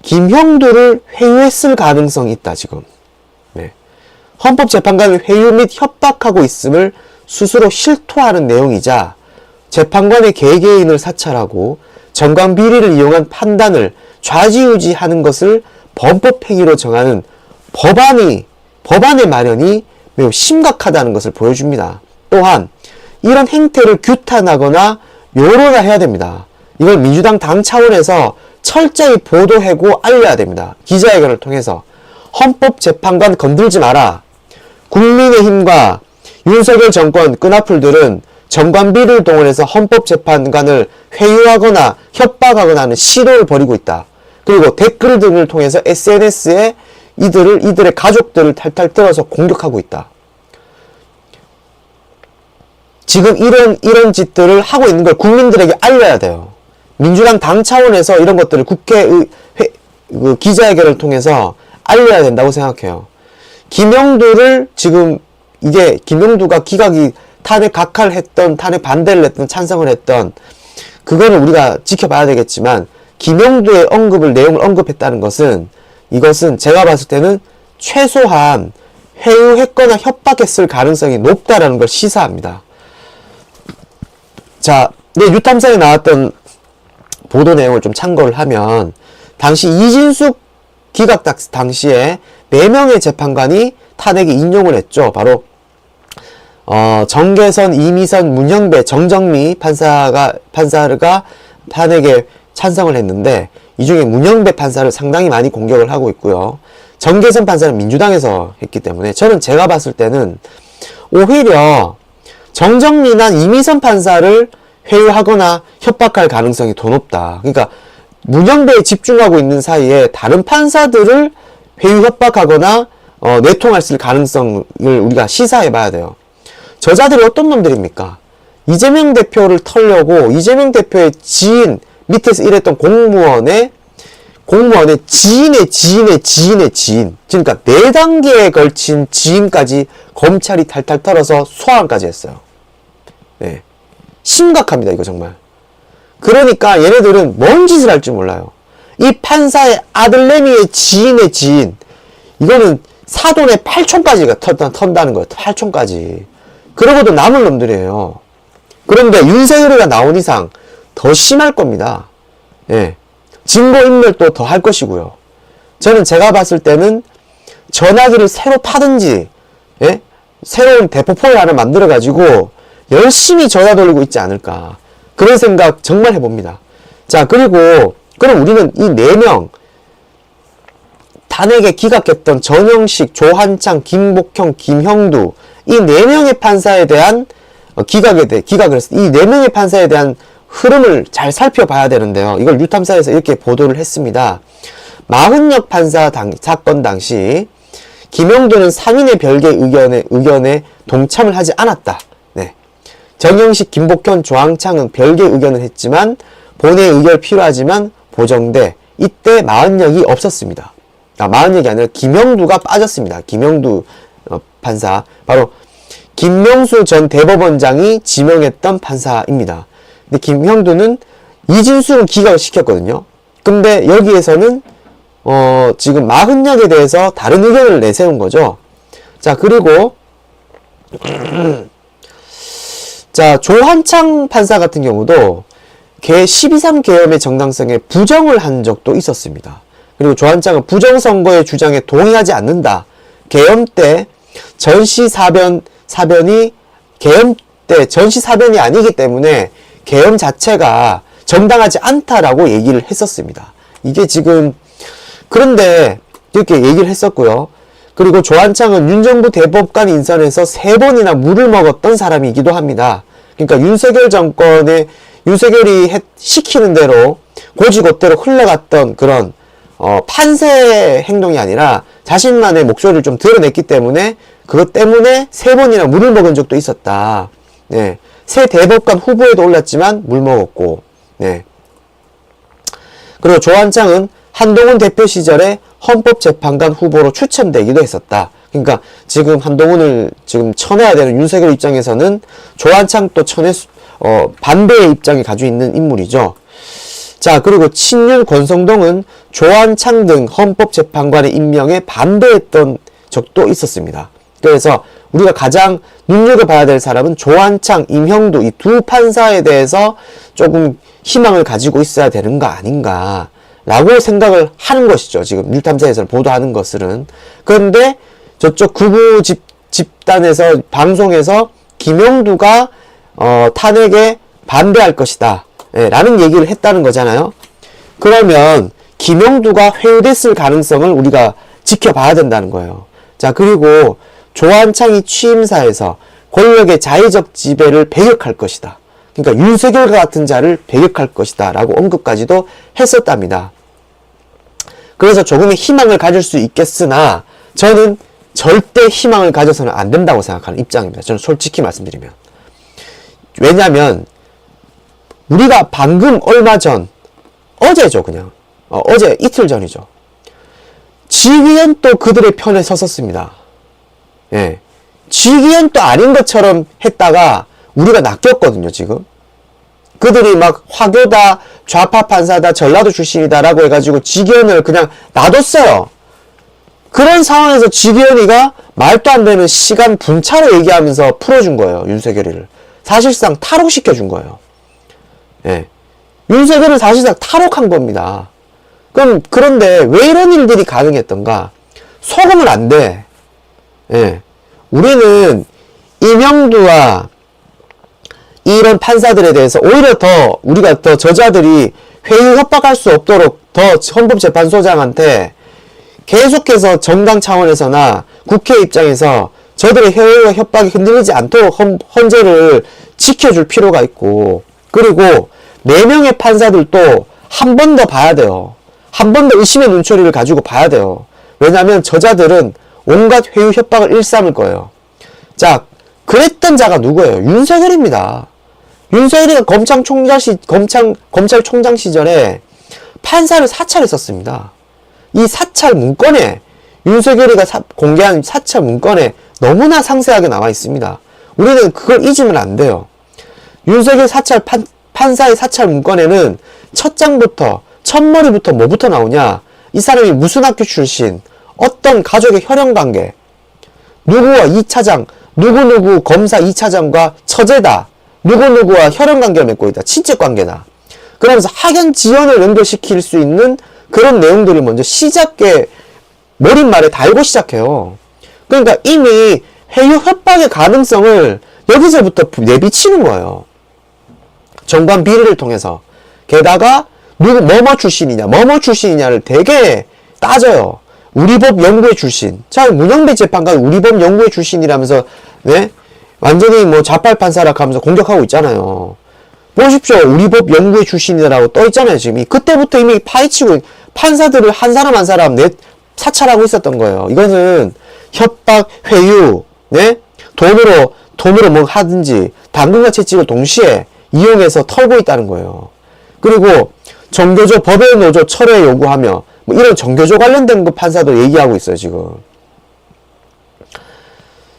김형두를 회유했을 가능성이 있다, 지금. 네. 헌법재판관을 회유 및 협박하고 있음을 스스로 실토하는 내용이자 재판관의 개개인을 사찰하고 정관비리를 이용한 판단을 좌지우지하는 것을 범법행위로 정하는 법안의 마련이 매우 심각하다는 것을 보여줍니다. 또한 이런 행태를 규탄하거나 요론화해야 됩니다. 이걸 민주당 당 차원에서 철저히 보도하고 알려야 됩니다. 기자회견을 통해서 헌법재판관 건들지 마라. 국민의힘과 윤석열 정권 끈앞풀들은 정관비를 동원해서 헌법재판관을 회유하거나 협박하거나 하는 시도를 벌이고 있다. 그리고 댓글 등을 통해서 SNS에 이들의 가족들을 탈탈 털어서 공격하고 있다. 지금 이런 짓들을 하고 있는 걸 국민들에게 알려야 돼요. 민주당 당 차원에서 이런 것들을 국회의 기자회견을 통해서 알려야 된다고 생각해요. 김영두를 지금 이게 김영두가 탄핵 각하를 했던, 탄핵 반대를 했던, 찬성을 했던, 그거는 우리가 지켜봐야 되겠지만, 김영두의 내용을 언급했다는 것은, 이것은 제가 봤을 때는 최소한 회유했거나 협박했을 가능성이 높다라는 걸 시사합니다. 자, 유탐사에 나왔던 보도 내용을 좀 참고를 하면, 당시 이진숙 기각 당시에 4명의 재판관이 탄핵에 인용을 했죠. 바로 정계선, 이미선, 문형배, 정정미 판사가 탄핵에 찬성을 했는데 이 중에 문형배 판사를 상당히 많이 공격을 하고 있고요. 정계선 판사는 민주당에서 했기 때문에 제가 봤을 때는 오히려 정정미나 이미선 판사를 회유하거나 협박할 가능성이 더 높다. 그러니까 문형배에 집중하고 있는 사이에 다른 판사들을 회유 협박하거나 내통할 가능성을 우리가 시사해 봐야 돼요. 저자들이 어떤 놈들입니까? 이재명 대표를 털려고 이재명 대표의 지인, 밑에서 일했던 공무원의 지인의 지인. 그러니까 4단계에 걸친 지인까지 검찰이 탈탈 털어서 소환까지 했어요. 네. 심각합니다, 이거 정말. 그러니까 얘네들은 뭔 짓을 할지 몰라요. 이 판사의 아들내미의 지인의 지인. 이거는 사돈의 8촌까지가 턴다는 거예요. 8촌까지. 그러고도 남을 놈들이에요. 그런데 윤석열이가 나온 이상 더 심할 겁니다. 예. 증거인멸도 더 할 것이고요. 저는 제가 봤을 때는 전화기를 새로 파든지, 예? 새로운 대포폰을 하나 만들어가지고 열심히 전화 돌리고 있지 않을까. 그런 생각 정말 해봅니다. 자, 그리고, 그럼 우리는 이 4명, 탄핵에 기각했던 전영식, 조한창, 김복형, 김형두, 이 4명의 판사에 대한, 기각을 했어. 이 4명의 판사에 대한 흐름을 잘 살펴봐야 되는데요. 이걸 뉴탐사에서 이렇게 보도를 했습니다. 마흔역 판사 사건 당시, 김형두는 상인의 별개 의견에 동참을 하지 않았다. 네. 정영식, 김복현, 조항창은 별개 의견을 했지만 본회의 의결 필요하지만 보정돼 이때 마흔역이 없었습니다. 마흔역이 아니라 김형두가 빠졌습니다. 김형두 판사, 바로 김명수 전 대법원장이 지명했던 판사입니다. 근데 김형두는 이진수는 기각을 시켰거든요. 근데 여기에서는 지금 마흔역에 대해서 다른 의견을 내세운 거죠. 자, 그리고 자, 조한창 판사 같은 경우도 12.3 계엄의 정당성에 부정을 한 적도 있었습니다. 그리고 조한창은 부정선거의 주장에 동의하지 않는다. 계엄 때 사변이 계엄 때 전시사변이 아니기 때문에 계엄 자체가 정당하지 않다라고 얘기를 했었습니다. 이게 지금 그런데 이렇게 얘기를 했었고요. 그리고 조한창은 윤정부 대법관 인선에서 3번이나 물을 먹었던 사람이기도 합니다. 그러니까 윤석열 정권의 윤석열이 시키는 대로 고지곳대로 흘러갔던 그런 판세 행동이 아니라 자신만의 목소리를 좀 드러냈기 때문에 그것 때문에 3번이나 물을 먹은 적도 있었다. 네. 새 대법관 후보에도 올랐지만 물 먹었고, 네. 그리고 조한창은 한동훈 대표 시절에 헌법재판관 후보로 추천되기도 했었다. 그러니까 지금 한동훈을 지금 쳐내야 되는 윤석열 입장에서는 조한창 또 반대의 입장을 가지고 있는 인물이죠. 자, 그리고 친윤 권성동은 조한창 등 헌법재판관의 임명에 반대했던 적도 있었습니다. 그래서 우리가 가장 눈여겨봐야 될 사람은 조한창, 임형두 이 두 판사에 대해서 조금 희망을 가지고 있어야 되는 거 아닌가 라고 생각을 하는 것이죠. 지금 뉴탐사에서 보도하는 것은. 그런데 저쪽 극우 집단에서 방송에서 김형두가 탄핵에 반대할 것이다 라는 얘기를 했다는 거잖아요. 그러면 김형두가 회유됐을 가능성을 우리가 지켜봐야 된다는 거예요. 자, 그리고 조한창이 취임사에서 권력의 자의적 지배를 배격할 것이다. 그러니까 윤석열 같은 자를 배격할 것이다 라고 언급까지도 했었답니다. 그래서 조금의 희망을 가질 수 있겠으나 저는 절대 희망을 가져서는 안 된다고 생각하는 입장입니다. 저는 솔직히 말씀드리면. 왜냐하면 우리가 방금 얼마 전, 어제죠 그냥. 어제 이틀 전이죠. 지휘엔 또 그들의 편에 섰었습니다. 예. 지휘엔 또 아닌 것처럼 했다가 우리가 낚였거든요 지금. 그들이 막 화교다, 좌파 판사다, 전라도 출신이다라고 해가지고 지기현을 그냥 놔뒀어요. 그런 상황에서 지기현이가 말도 안 되는 시간 분차로 얘기하면서 풀어준 거예요. 윤석열이를. 사실상 탈옥시켜준 거예요. 예. 윤석열은 사실상 탈옥한 겁니다. 그런데 왜 이런 일들이 가능했던가? 속으면 안 돼. 예. 우리는 임형두와 이런 판사들에 대해서 오히려 더 우리가 더 저자들이 회유 협박할 수 없도록 더 헌법재판소장한테 계속해서 정당 차원에서나 국회 입장에서 저들의 회유와 협박이 흔들리지 않도록 헌재를 지켜줄 필요가 있고, 그리고 4명의 판사들도 한 번 더 봐야 돼요. 한 번 더 의심의 눈초리를 가지고 봐야 돼요. 왜냐하면 저자들은 온갖 회유 협박을 일삼을 거예요. 자, 그랬던 자가 누구예요? 윤석열입니다. 윤석열이가 검찰총장 시절에 판사를 사찰했었습니다. 이 사찰 문건에, 윤석열이가 공개한 사찰 문건에 너무나 상세하게 나와 있습니다. 우리는 그걸 잊으면 안 돼요. 윤석열 판사의 사찰 문건에는 첫 장부터, 첫머리부터 뭐부터 나오냐? 이 사람이 무슨 학교 출신, 어떤 가족의 혈연관계, 누구와 2차장, 누구누구 검사 2차장과 처제다, 누구누구와 혈연관계를 맺고 있다, 친척관계다. 그러면서 학연 지연을 연결시킬 수 있는 그런 내용들을 먼저 몰입말에 달고 시작해요. 그러니까 이미 회유 협박의 가능성을 여기서부터 내비치는 거예요. 정관 비리를 통해서. 게다가 뭐뭐 출신이냐를 되게 따져요. 우리법 연구회 출신. 자, 문영배 재판관 우리법 연구회 출신이라면서, 네? 완전히 뭐 자빨 판사라 하면서 공격하고 있잖아요. 보십시오. 우리법 연구회 출신이라고 떠 있잖아요. 지금 그때부터 이미 파헤치고 판사들을 한 사람 한 사람 사찰하고 있었던 거예요. 이것은 협박, 회유, 네? 돈으로 뭐 하든지 당근과 채찍을 동시에 이용해서 털고 있다는 거예요. 그리고 정교조 법의 노조 철회 요구하며 뭐 이런 정교조 관련된 거 판사도 얘기하고 있어요. 지금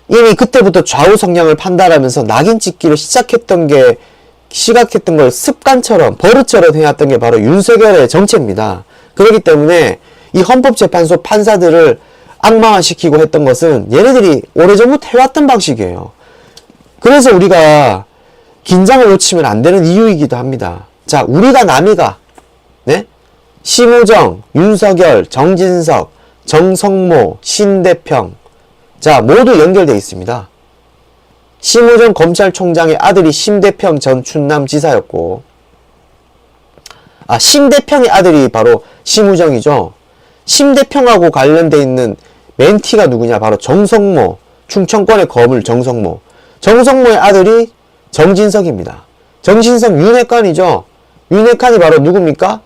이미 그때부터 좌우 성향을 판단하면서 낙인 찍기를 시작했던 걸 습관처럼 버릇처럼 해왔던 게 바로 윤석열의 정체입니다. 그렇기 때문에 이 헌법재판소 판사들을 악마화시키고 했던 것은 얘네들이 오래전부터 해왔던 방식이에요. 그래서 우리가 긴장을 놓치면 안 되는 이유이기도 합니다. 자, 우리가 남이가, 네? 심우정, 윤석열, 정진석, 정성모, 신대평. 자, 모두 연결되어 있습니다. 심우정 검찰총장의 아들이 심대평 전 충남지사였고, 심대평의 아들이 바로 심우정이죠. 심대평하고 관련되어 있는 멘티가 누구냐? 바로 정성모, 충청권의 거물 정성모. 정성모의 아들이 정진석입니다. 정진석 윤핵관이죠. 윤핵관이 바로 누굽니까?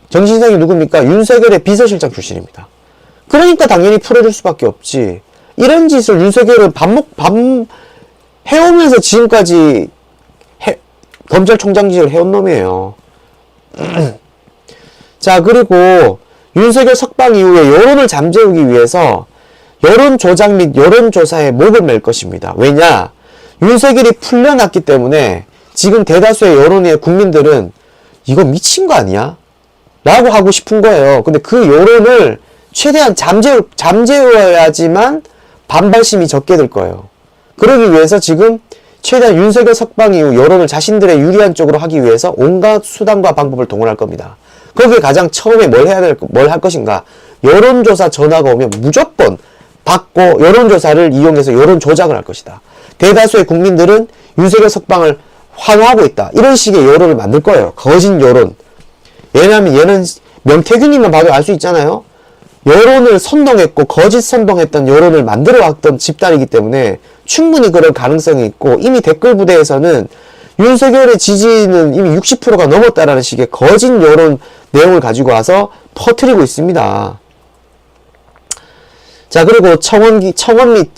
정진석이 누굽니까? 윤석열의 비서실장 출신입니다. 그러니까 당연히 풀어줄 수밖에 없지. 이런 짓을 윤석열은 해오면서 지금까지 검찰총장직을 해온 놈이에요. 자, 그리고 윤석열 석방 이후에 여론을 잠재우기 위해서 여론 조작 및 여론조사에 목을 맬 것입니다. 왜냐? 윤석열이 풀려났기 때문에 지금 대다수의 여론의 국민들은 이거 미친 거 아니야? 라고 하고 싶은 거예요. 근데 그 여론을 최대한 잠재워야지만 반발심이 적게 될 거예요. 그러기 위해서 지금 최대한 윤석열 석방 이후 여론을 자신들의 유리한 쪽으로 하기 위해서 온갖 수단과 방법을 동원할 겁니다. 거기에 가장 처음에 뭘 할 것인가? 여론조사 전화가 오면 무조건 받고 여론조사를 이용해서 여론 조작을 할 것이다. 대다수의 국민들은 윤석열 석방을 환호하고 있다. 이런 식의 여론을 만들 거예요. 거짓 여론. 왜냐하면 얘는 명태균이만 봐도 알 수 있잖아요. 여론을 선동했고 거짓 선동했던 여론을 만들어 왔던 집단이기 때문에 충분히 그럴 가능성이 있고, 이미 댓글 부대에서는 윤석열의 지지는 이미 60%가 넘었다라는 식의 거짓 여론 내용을 가지고 와서 퍼뜨리고 있습니다. 자, 그리고 청원 및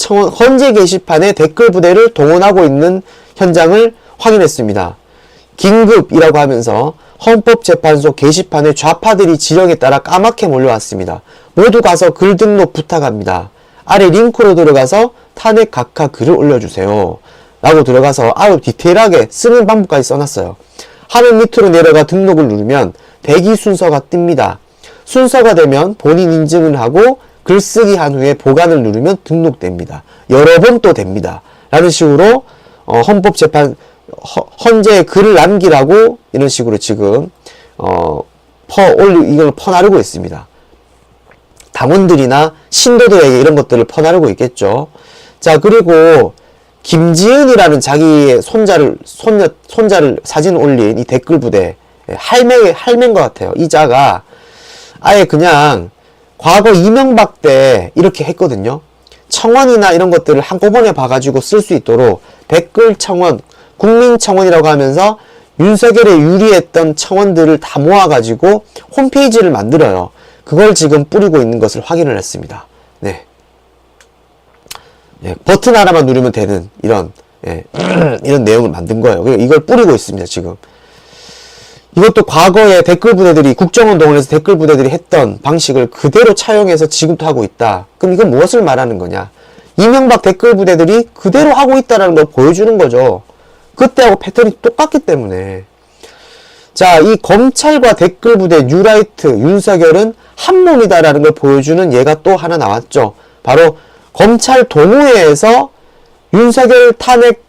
헌재 게시판에 댓글 부대를 동원하고 있는 현장을 확인했습니다. 긴급이라고 하면서 헌법재판소 게시판에 좌파들이 지령에 따라 까맣게 몰려왔습니다. 모두 가서 글 등록 부탁합니다. 아래 링크로 들어가서 탄핵 각하 글을 올려주세요. 라고 들어가서 아주 디테일하게 쓰는 방법까지 써놨어요. 화면 밑으로 내려가 등록을 누르면 대기 순서가 뜹니다. 순서가 되면 본인 인증을 하고 글쓰기 한 후에 보관을 누르면 등록됩니다. 여러 번 또 됩니다. 라는 식으로 헌재에 글을 남기라고 이런 식으로 지금 이걸 퍼나르고 있습니다. 당원들이나 신도들에게 이런 것들을 퍼나르고 있겠죠. 자, 그리고 김지은이라는 자기의 손자를 사진 올린 이 댓글 부대, 할매인 것 같아요. 이 자가 아예 그냥 과거 이명박 때 이렇게 했거든요. 청원이나 이런 것들을 한꺼번에 봐가지고 쓸 수 있도록 댓글 청원, 국민 청원이라고 하면서 윤석열에 유리했던 청원들을 다 모아가지고 홈페이지를 만들어요. 그걸 지금 뿌리고 있는 것을 확인을 했습니다. 네. 예, 버튼 하나만 누르면 되는 이런 내용을 만든 거예요. 이걸 뿌리고 있습니다. 지금 이것도 과거에 댓글 부대들이 국정운동을 해서 댓글 부대들이 했던 방식을 그대로 차용해서 지금도 하고 있다. 그럼 이건 무엇을 말하는 거냐? 이명박 댓글 부대들이 그대로 하고 있다는 걸 보여주는 거죠. 그때하고 패턴이 똑같기 때문에. 자, 이 검찰과 댓글 부대 뉴라이트 윤석열은 한 몸이다라는 걸 보여주는 예가 또 하나 나왔죠. 바로 검찰 동호회에서 윤석열 탄핵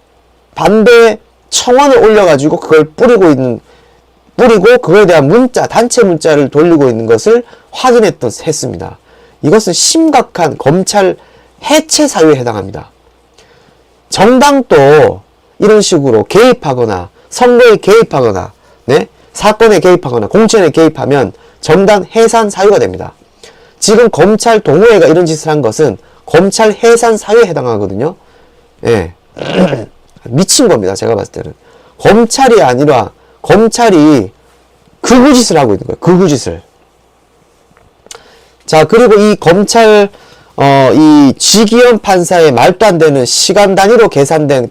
반대 청원을 올려가지고 그걸 뿌리고 있는 뿌리고 그거에 대한 문자, 단체 문자를 돌리고 있는 것을 했습니다. 이것은 심각한 검찰 해체 사유에 해당합니다. 정당도 이런 식으로 개입하거나 선거에 개입하거나 네? 사건에 개입하거나 공천에 개입하면 정당 해산 사유가 됩니다. 지금 검찰 동호회가 이런 짓을 한 것은 검찰 해산 사유에 해당하거든요. 예. 미친 겁니다. 제가 봤을 때는. 검찰이 아니라 검찰이 극우짓을 하고 있는 거예요. 극우짓을. 자, 그리고 이 검찰 이 지기현 판사의 말도 안 되는 시간 단위로 계산된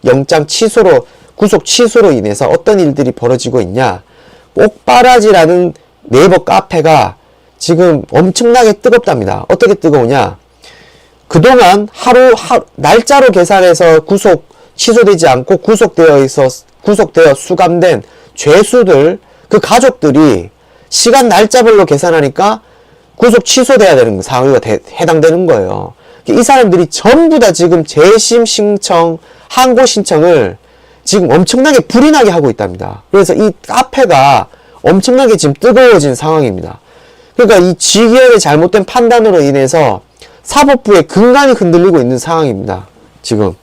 영장 취소로 구속 취소로 인해서 어떤 일들이 벌어지고 있냐. 꼭바라지라는 네이버 카페가 지금 엄청나게 뜨겁답니다. 어떻게 뜨거우냐. 그동안 날짜로 계산해서 취소되지 않고 구속되어 수감된 죄수들, 그 가족들이 시간 날짜별로 계산하니까 구속 취소돼야 되는 상황이 해당되는 거예요. 이 사람들이 전부 다 지금 재심 신청, 항고 신청을 지금 엄청나게 불이 나게 하고 있답니다. 그래서 이 카페가 엄청나게 지금 뜨거워진 상황입니다. 그러니까 이 지기현의 잘못된 판단으로 인해서 사법부의 근간이 흔들리고 있는 상황입니다. 지금.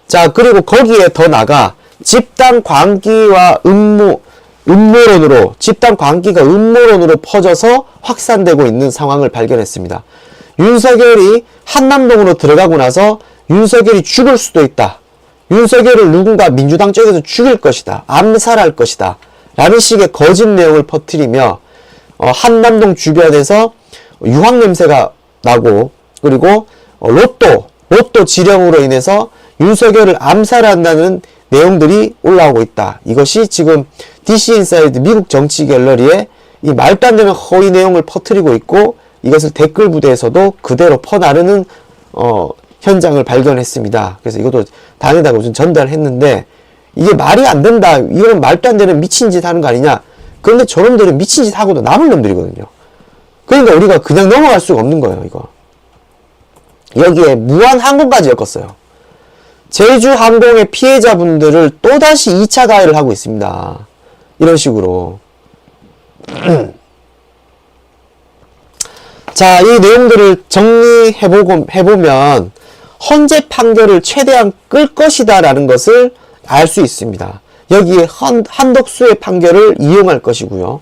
자, 그리고 거기에 더 나가 집단 광기와 집단 광기가 음모론으로 퍼져서 확산되고 있는 상황을 발견했습니다. 윤석열이 한남동으로 들어가고 나서 윤석열이 죽을 수도 있다. 윤석열을 누군가 민주당 쪽에서 죽일 것이다. 암살할 것이다. 라는 식의 거짓 내용을 퍼뜨리며 한남동 주변에서 유황 냄새가 나고 그리고 로또 지령으로 인해서 윤석열을 암살한다는 내용들이 올라오고 있다. 이것이 지금 DC인사이드 미국 정치 갤러리에 이 말도 안 되는 허위 내용을 퍼뜨리고 있고 이것을 댓글 부대에서도 그대로 퍼나르는 현장을 발견했습니다. 그래서 이것도 당에다가 우선 전달했는데 이게 말이 안 된다. 이건 말도 안 되는 미친 짓 하는 거 아니냐. 그런데 저놈들은 미친 짓 하고도 남을 놈들이거든요. 그러니까 우리가 그냥 넘어갈 수가 없는 거예요. 이거. 여기에 무한항공까지 엮었어요. 제주항공의 피해자분들을 또다시 2차 가해를 하고 있습니다. 이런 식으로. 자, 이 내용들을 정리해보면 헌재 판결을 최대한 끌 것이다 라는 것을 알 수 있습니다. 여기에 한덕수의 판결을 이용할 것이고요.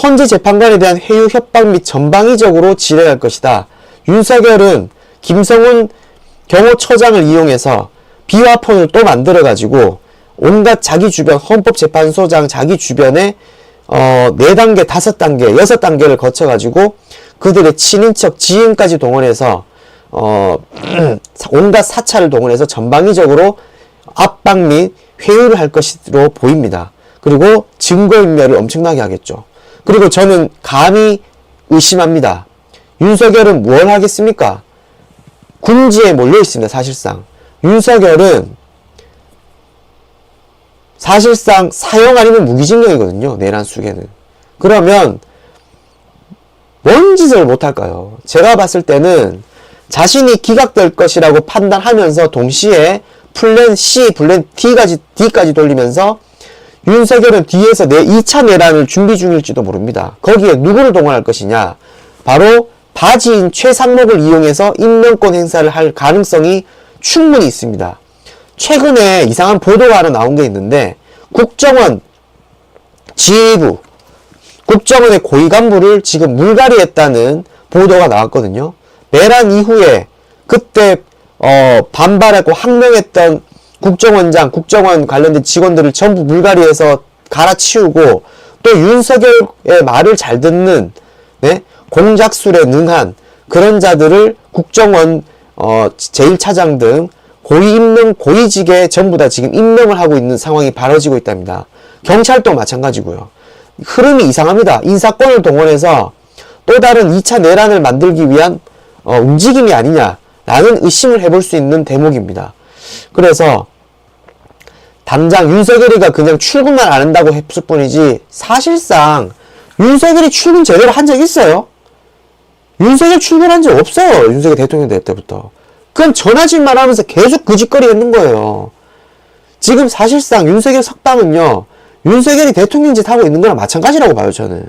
헌재 재판관에 대한 회유 협박 및 전방위적으로 진행할 것이다. 윤석열은 김성훈 경호처장을 이용해서 비화폰을 또 만들어가지고 온갖 자기 주변 헌법재판소장 자기 주변에 4단계, 5단계, 6단계를 거쳐가지고 그들의 친인척, 지인까지 동원해서 온갖 사찰을 동원해서 전방위적으로 압박 및 회유를 할 것으로 보입니다. 그리고 증거인멸을 엄청나게 하겠죠. 그리고 저는 감히 의심합니다. 윤석열은 뭘 하겠습니까? 궁지에 몰려 있습니다. 사실상. 윤석열은 사실상 사형 아니면 무기징역이거든요. 내란 수계는. 그러면 뭔 짓을 못할까요? 제가 봤을 때는 자신이 기각될 것이라고 판단하면서 동시에 플랜 C, 플랜 D까지 돌리면서 윤석열은 뒤에서 2차 내란을 준비 중일지도 모릅니다. 거기에 누구를 동원할 것이냐? 바로 바지인 최상목을 이용해서 임명권 행사를 할 가능성이 충분히 있습니다. 최근에 이상한 보도가 하나 나온 게 있는데 국정원 지휘부, 국정원의 고위 간부를 지금 물갈이했다는 보도가 나왔거든요. 내란 이후에 그때 반발하고 항명했던 국정원장, 국정원 관련된 직원들을 전부 물갈이해서 갈아치우고 또 윤석열의 말을 잘 듣는 공작술에 능한 그런 자들을 국정원 제1차장 등 고위직에 전부 다 지금 임명을 하고 있는 상황이 벌어지고 있답니다. 경찰도 마찬가지고요. 흐름이 이상합니다. 인사권을 동원해서 또 다른 2차 내란을 만들기 위한 움직임이 아니냐라는 의심을 해볼 수 있는 대목입니다. 그래서 당장 윤석열이가 그냥 출근만 안 한다고 했을 뿐이지 사실상 윤석열이 출근 제대로 한 적 있어요? 윤석열 출근한 적 없어요. 윤석열 대통령 될 때부터. 그냥 전화질만 하면서 계속 그 짓거리 했는 거예요. 지금 사실상 윤석열 석방은요, 윤석열이 대통령 짓 하고 있는 거랑 마찬가지라고 봐요, 저는.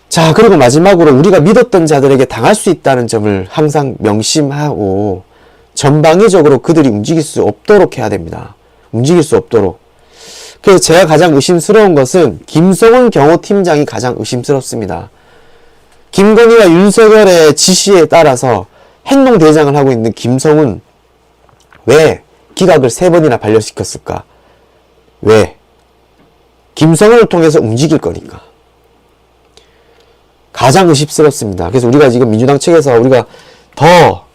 자, 그리고 마지막으로 우리가 믿었던 자들에게 당할 수 있다는 점을 항상 명심하고 전방위적으로 그들이 움직일 수 없도록 해야 됩니다. 움직일 수 없도록. 그래서 제가 가장 의심스러운 것은 김성훈 경호팀장이 가장 의심스럽습니다. 김건희와 윤석열의 지시에 따라서 행동대장을 하고 있는 김성훈, 왜 기각을 3번이나 반려시켰을까? 왜? 김성훈을 통해서 움직일 거니까. 가장 의심스럽습니다. 그래서 우리가 지금 민주당 측에서 우리가 더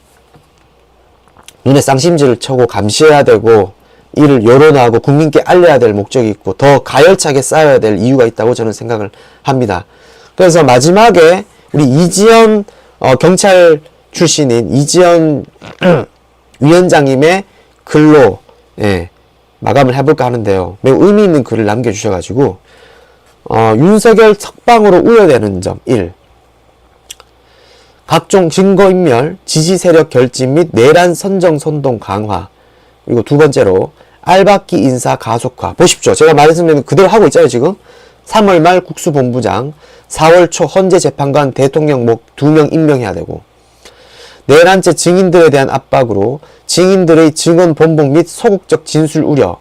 눈에 쌍심지를 쳐고 감시해야 되고, 이를 여론하고 국민께 알려야 될 목적이 있고 더 가열차게 쌓아야 될 이유가 있다고 저는 생각을 합니다. 그래서 마지막에 우리 이지연 경찰 출신인 이지연 위원장님의 글로 마감을 해볼까 하는데요. 매우 의미 있는 글을 남겨주셔가지고 윤석열 석방으로 우려되는 점 1. 각종 증거인멸, 지지세력 결집 및 내란 선정 선동 강화. 그리고 두 번째로 알박기 인사 가속화. 보십시오. 제가 말했던 대로 그대로 하고 있잖아요, 지금. 3월 말 국수본부장, 4월 초 헌재 재판관 대통령 목 2명 임명해야 되고, 내란죄 증인들에 대한 압박으로 증인들의 증언 번복 및 소극적 진술 우려,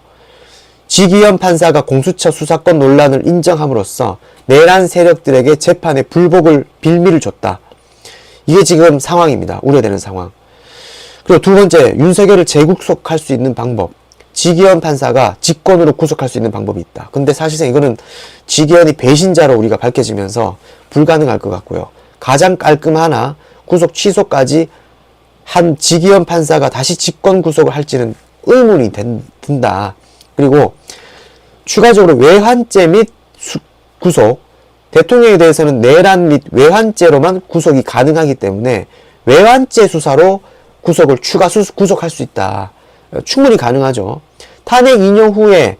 지기현 판사가 공수처 수사권 논란을 인정함으로써 내란 세력들에게 재판의 불복을 빌미를 줬다. 이게 지금 상황입니다. 우려되는 상황. 그리고 두 번째, 윤석열을 재구속할 수 있는 방법. 지기현 판사가 직권으로 구속할 수 있는 방법이 있다. 근데 사실상 이거는 지기현이 배신자로 우리가 밝혀지면서 불가능할 것 같고요. 가장 깔끔하나 구속 취소까지 한 지기현 판사가 다시 직권 구속을 할지는 의문이 든다. 그리고 추가적으로 외환죄 및 구속, 대통령에 대해서는 내란 및 외환죄로만 구속이 가능하기 때문에 외환죄 수사로 구속을 구속할 수 있다. 충분히 가능하죠. 탄핵 인용 후에,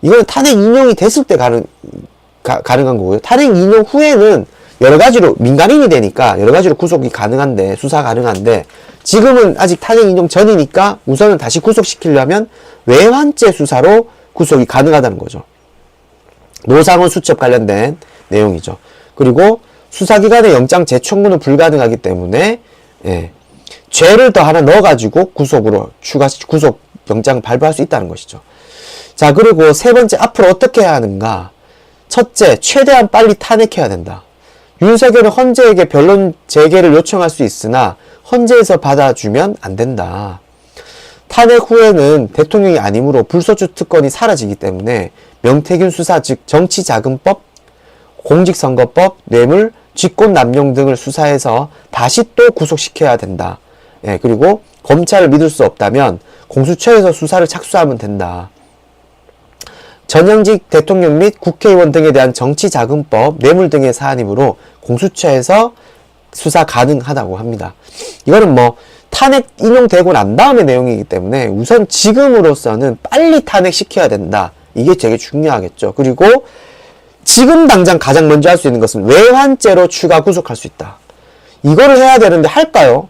이건 탄핵 인용이 됐을 때 가능한 거고요. 탄핵 인용 후에는 여러 가지로 민간인이 되니까 여러 가지로 구속이 가능한데, 수사 가능한데, 지금은 아직 탄핵 인용 전이니까 우선은 다시 구속시키려면 외환죄 수사로 구속이 가능하다는 거죠. 노상원 수첩 관련된 내용이죠. 그리고 수사기관의 영장 재청구는 불가능하기 때문에 죄를 더 하나 넣어가지고 구속 영장 발부할 수 있다는 것이죠. 자, 그리고 세 번째, 앞으로 어떻게 해야 하는가? 첫째, 최대한 빨리 탄핵해야 된다. 윤석열은 헌재에게 변론 재개를 요청할 수 있으나 헌재에서 받아주면 안 된다. 탄핵 후에는 대통령이 아니므로 불소추 특권이 사라지기 때문에 명태균 수사, 즉 정치자금법, 공직선거법, 뇌물, 직권남용 등을 수사해서 다시 또 구속시켜야 된다. 그리고 검찰을 믿을 수 없다면 공수처에서 수사를 착수하면 된다. 전현직 대통령 및 국회의원 등에 대한 정치자금법, 뇌물 등의 사안이므로 공수처에서 수사 가능하다고 합니다. 이거는 뭐 탄핵 인용되고 난 다음의 내용이기 때문에 우선 지금으로서는 빨리 탄핵시켜야 된다. 이게 되게 중요하겠죠. 그리고 지금 당장 가장 먼저 할 수 있는 것은 외환죄로 추가 구속할 수 있다. 이거를 해야 되는데 할까요?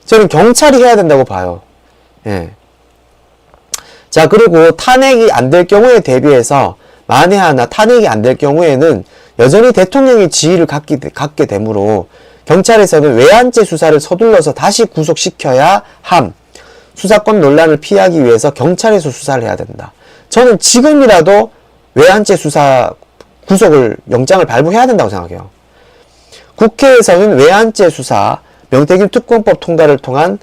저는 경찰이 해야 된다고 봐요. 자, 그리고 탄핵이 안 될 경우에 대비해서 만에 하나 탄핵이 안 될 경우에는 여전히 대통령이 지위를 갖게 되므로 경찰에서는 외환죄 수사를 서둘러서 다시 구속시켜야 함. 수사권 논란을 피하기 위해서 경찰에서 수사를 해야 된다. 저는 지금이라도 외환죄 수사 구속을 영장을 발부해야 된다고 생각해요. 국회에서는 외환죄 수사, 명태균 특검법 통과를 통한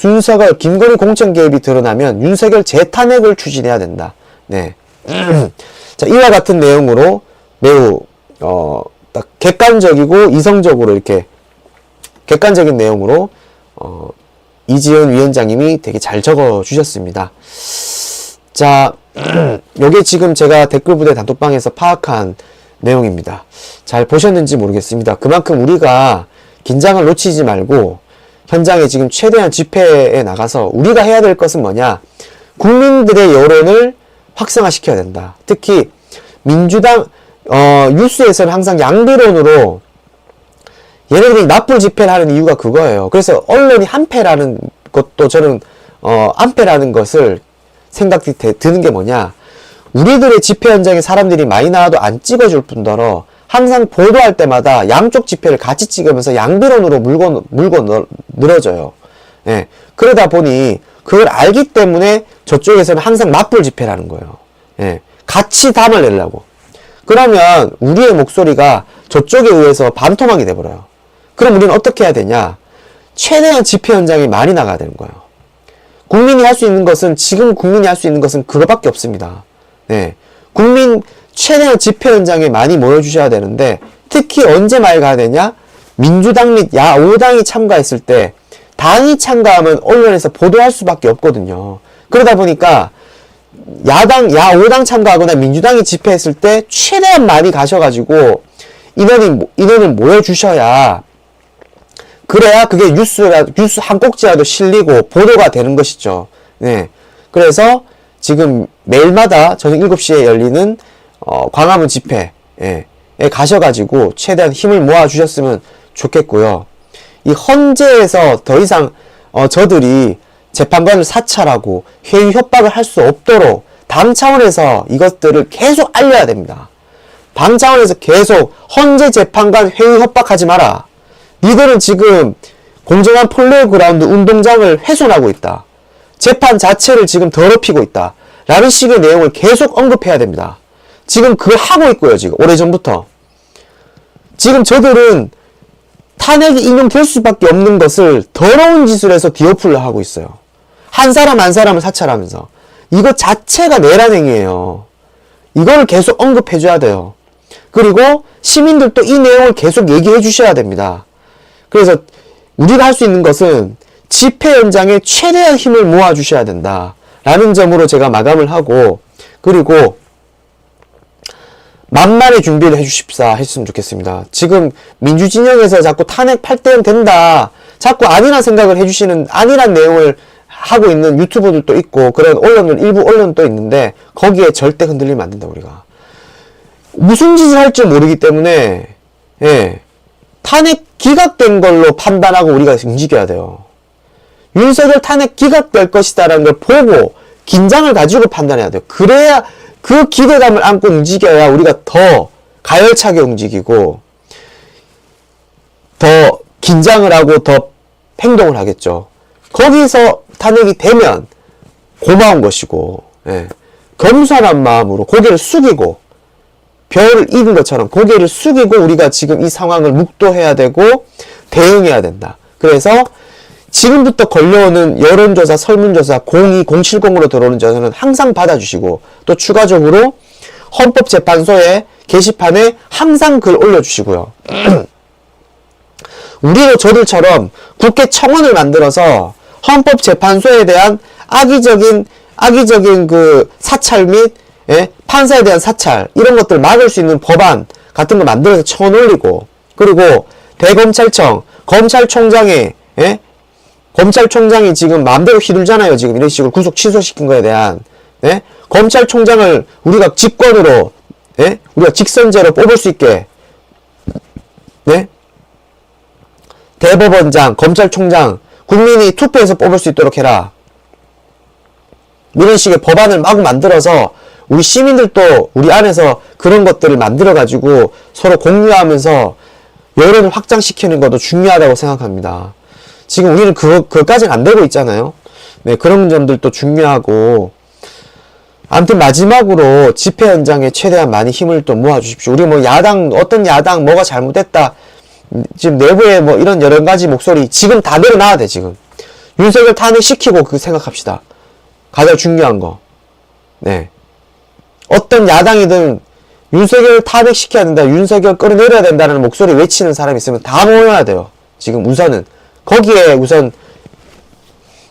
윤석열, 김건희 공천 개입이 드러나면 윤석열 재탄핵을 추진해야 된다. 자, 이와 같은 내용으로 매우 딱 객관적이고 이성적으로 이렇게 객관적인 내용으로 이지은 위원장님이 되게 잘 적어 주셨습니다. 자, 요게 지금 제가 댓글부대 단톡방에서 파악한 내용입니다. 잘 보셨는지 모르겠습니다. 그만큼 우리가 긴장을 놓치지 말고 현장에 지금 최대한 집회에 나가서 우리가 해야 될 것은 뭐냐? 국민들의 여론을 확성화시켜야 된다. 특히 민주당 뉴스에서는 항상 양비론으로 얘네들이 나쁜 집회를 하는 이유가 그거예요. 그래서 언론이 한패라는 것도 저는 안배라는 것을 생각이 드는 게 뭐냐. 우리들의 집회 현장에 사람들이 많이 나와도 안 찍어줄 뿐더러 항상 보도할 때마다 양쪽 집회를 같이 찍으면서 양비론으로 물고 늘어져요. 예. 그러다 보니 그걸 알기 때문에 저쪽에서는 항상 맞불 집회라는 거예요. 예. 같이 담아내려고. 그러면 우리의 목소리가 저쪽에 의해서 반토막이 돼버려요. 그럼 우리는 어떻게 해야 되냐? 최대한 집회 현장에 많이 나가야 되는 거예요. 국민이 할 수 있는 것은, 지금 국민이 할 수 있는 것은 그거밖에 없습니다. 네. 최대한 집회 현장에 많이 모여주셔야 되는데, 특히 언제 많이 가야 되냐? 민주당 및 야5당이 참가했을 때, 당이 참가하면 언론에서 보도할 수밖에 없거든요. 그러다 보니까, 야5당 참가하거나 민주당이 집회했을 때, 최대한 많이 가셔가지고, 인원을 모여주셔야, 그래야 그게 뉴스 한 꼭지라도 실리고 보도가 되는 것이죠. 네. 그래서 지금 매일마다 저녁 7시에 열리는 광화문 집회에 가셔가지고 최대한 힘을 모아주셨으면 좋겠고요. 이 헌재에서 더 이상 저들이 재판관을 사찰하고 회유 협박을 할 수 없도록 당 차원에서 이것들을 계속 알려야 됩니다. 당 차원에서 계속 헌재 재판관 회유 협박하지 마라. 니들은 지금 공정한 플레이그라운드 운동장을 훼손하고 있다. 재판 자체를 지금 더럽히고 있다. 라는 식의 내용을 계속 언급해야 됩니다. 지금 그걸 하고 있고요, 지금. 오래전부터. 지금 저들은 탄핵이 인용될 수밖에 없는 것을 더러운 짓을 해서 디오플로 하고 있어요. 한 사람 한 사람을 사찰하면서. 이것 자체가 내란행위예요. 이걸 계속 언급해줘야 돼요. 그리고 시민들도 이 내용을 계속 얘기해 주셔야 됩니다. 그래서 우리가 할 수 있는 것은 집회 현장에 최대한 힘을 모아 주셔야 된다 라는 점으로 제가 마감을 하고, 그리고 만만의 준비를 해주십사 했으면 좋겠습니다. 지금 민주진영에서 자꾸 탄핵 8대0 된다, 자꾸 아니란 생각을 해주시는, 아니란 내용을 하고 있는 유튜버들도 있고 그런 일부 언론도 있는데 거기에 절대 흔들리면 안 된다. 우리가 무슨 짓을 할지 모르기 때문에 탄핵 기각된 걸로 판단하고 우리가 움직여야 돼요. 윤석열 탄핵 기각될 것이다라는 걸 보고 긴장을 가지고 판단해야 돼요. 그래야 그 기대감을 안고 움직여야 우리가 더 가열차게 움직이고 더 긴장을 하고 더 행동을 하겠죠. 거기서 탄핵이 되면 고마운 것이고, 겸손한 마음으로 고개를 숙이고 별을 잃은 것처럼 고개를 숙이고 우리가 지금 이 상황을 묵도해야 되고 대응해야 된다. 그래서 지금부터 걸려오는 여론조사, 설문조사 02, 070으로 들어오는 조사는 항상 받아주시고, 또 추가적으로 헌법재판소의 게시판에 항상 글 올려주시고요. 우리도 저들처럼 국회 청원을 만들어서 헌법재판소에 대한 악의적인 그 사찰 및 판사에 대한 사찰, 이런 것들 막을 수 있는 법안 같은 거 만들어서 청원 올리고, 그리고 대검찰청, 검찰총장이 지금 마음대로 휘둘잖아요. 지금 이런 식으로 구속 취소시킨 거에 대한, 검찰총장을 우리가 직권으로, 우리가 직선제로 뽑을 수 있게, 대법원장, 검찰총장, 국민이 투표해서 뽑을 수 있도록 해라. 이런 식의 법안을 마구 만들어서 우리 시민들도 우리 안에서 그런 것들을 만들어가지고 서로 공유하면서 여론을 확장시키는 것도 중요하다고 생각합니다. 지금 우리는 그것까지는 안 되고 있잖아요. 그런 점들도 중요하고, 아무튼 마지막으로 집회 현장에 최대한 많이 힘을 또 모아주십시오. 우리 어떤 야당 뭐가 잘못됐다, 지금 내부에 이런 여러 가지 목소리 지금 다 내려놔야 돼. 지금 윤석열 탄핵시키고 생각합시다. 가장 중요한 거. 어떤 야당이든 윤석열 탄핵시켜야 된다, 윤석열 끌어내려야 된다는 목소리 외치는 사람이 있으면 다 모여야 돼요. 지금 우선은 거기에 우선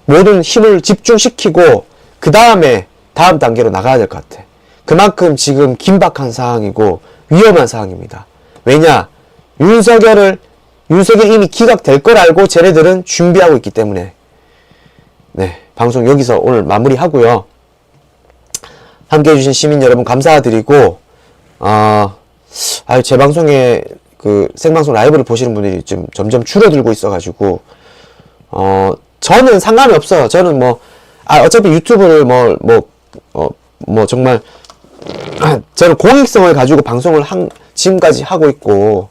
모든 힘을 집중시키고 그 다음에 다음 단계로 나가야 될 것 같아. 그만큼 지금 긴박한 상황이고 위험한 상황입니다. 왜냐? 윤석열 이미 기각될 걸 알고 쟤네들은 준비하고 있기 때문에. 방송 여기서 오늘 마무리하고요. 함께 해주신 시민 여러분 감사드리고, 제 방송에 생방송 라이브를 보시는 분들이 좀 점점 줄어들고 있어가지고, 저는 상관이 없어요. 저는 어차피 유튜브를 정말, 저는 공익성을 가지고 방송을 지금까지 하고 있고,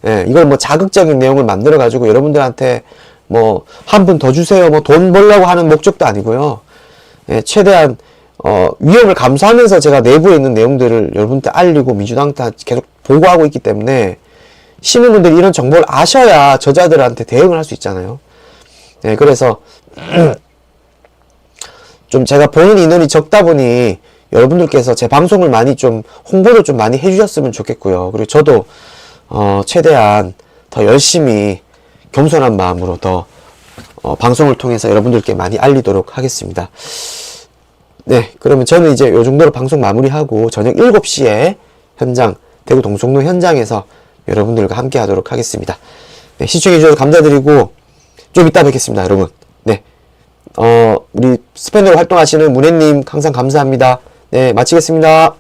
예, 이걸 뭐 자극적인 내용을 만들어가지고 여러분들한테 뭐, 한 분 더 주세요, 뭐 돈 벌려고 하는 목적도 아니고요. 예, 최대한, 위험을 감수하면서 제가 내부에 있는 내용들을 여러분한테 알리고 민주당한테 계속 보고하고 있기 때문에, 시민분들이 이런 정보를 아셔야 저자들한테 대응을 할 수 있잖아요. 예, 그래서, 좀 제가 보는 인원이 적다 보니 여러분들께서 제 방송을 많이 좀 홍보를 좀 많이 해주셨으면 좋겠고요. 그리고 저도 최대한 더 열심히 겸손한 마음으로 더 방송을 통해서 여러분들께 많이 알리도록 하겠습니다. 네, 그러면 저는 이제 요 정도로 방송 마무리하고 저녁 7시에 현장 대구 동성로 현장에서 여러분들과 함께 하도록 하겠습니다. 네, 시청해 주셔서 감사드리고 좀 이따 뵙겠습니다, 여러분. 네. 우리 스페인으로 활동하시는 문혜님 항상 감사합니다. 네, 마치겠습니다.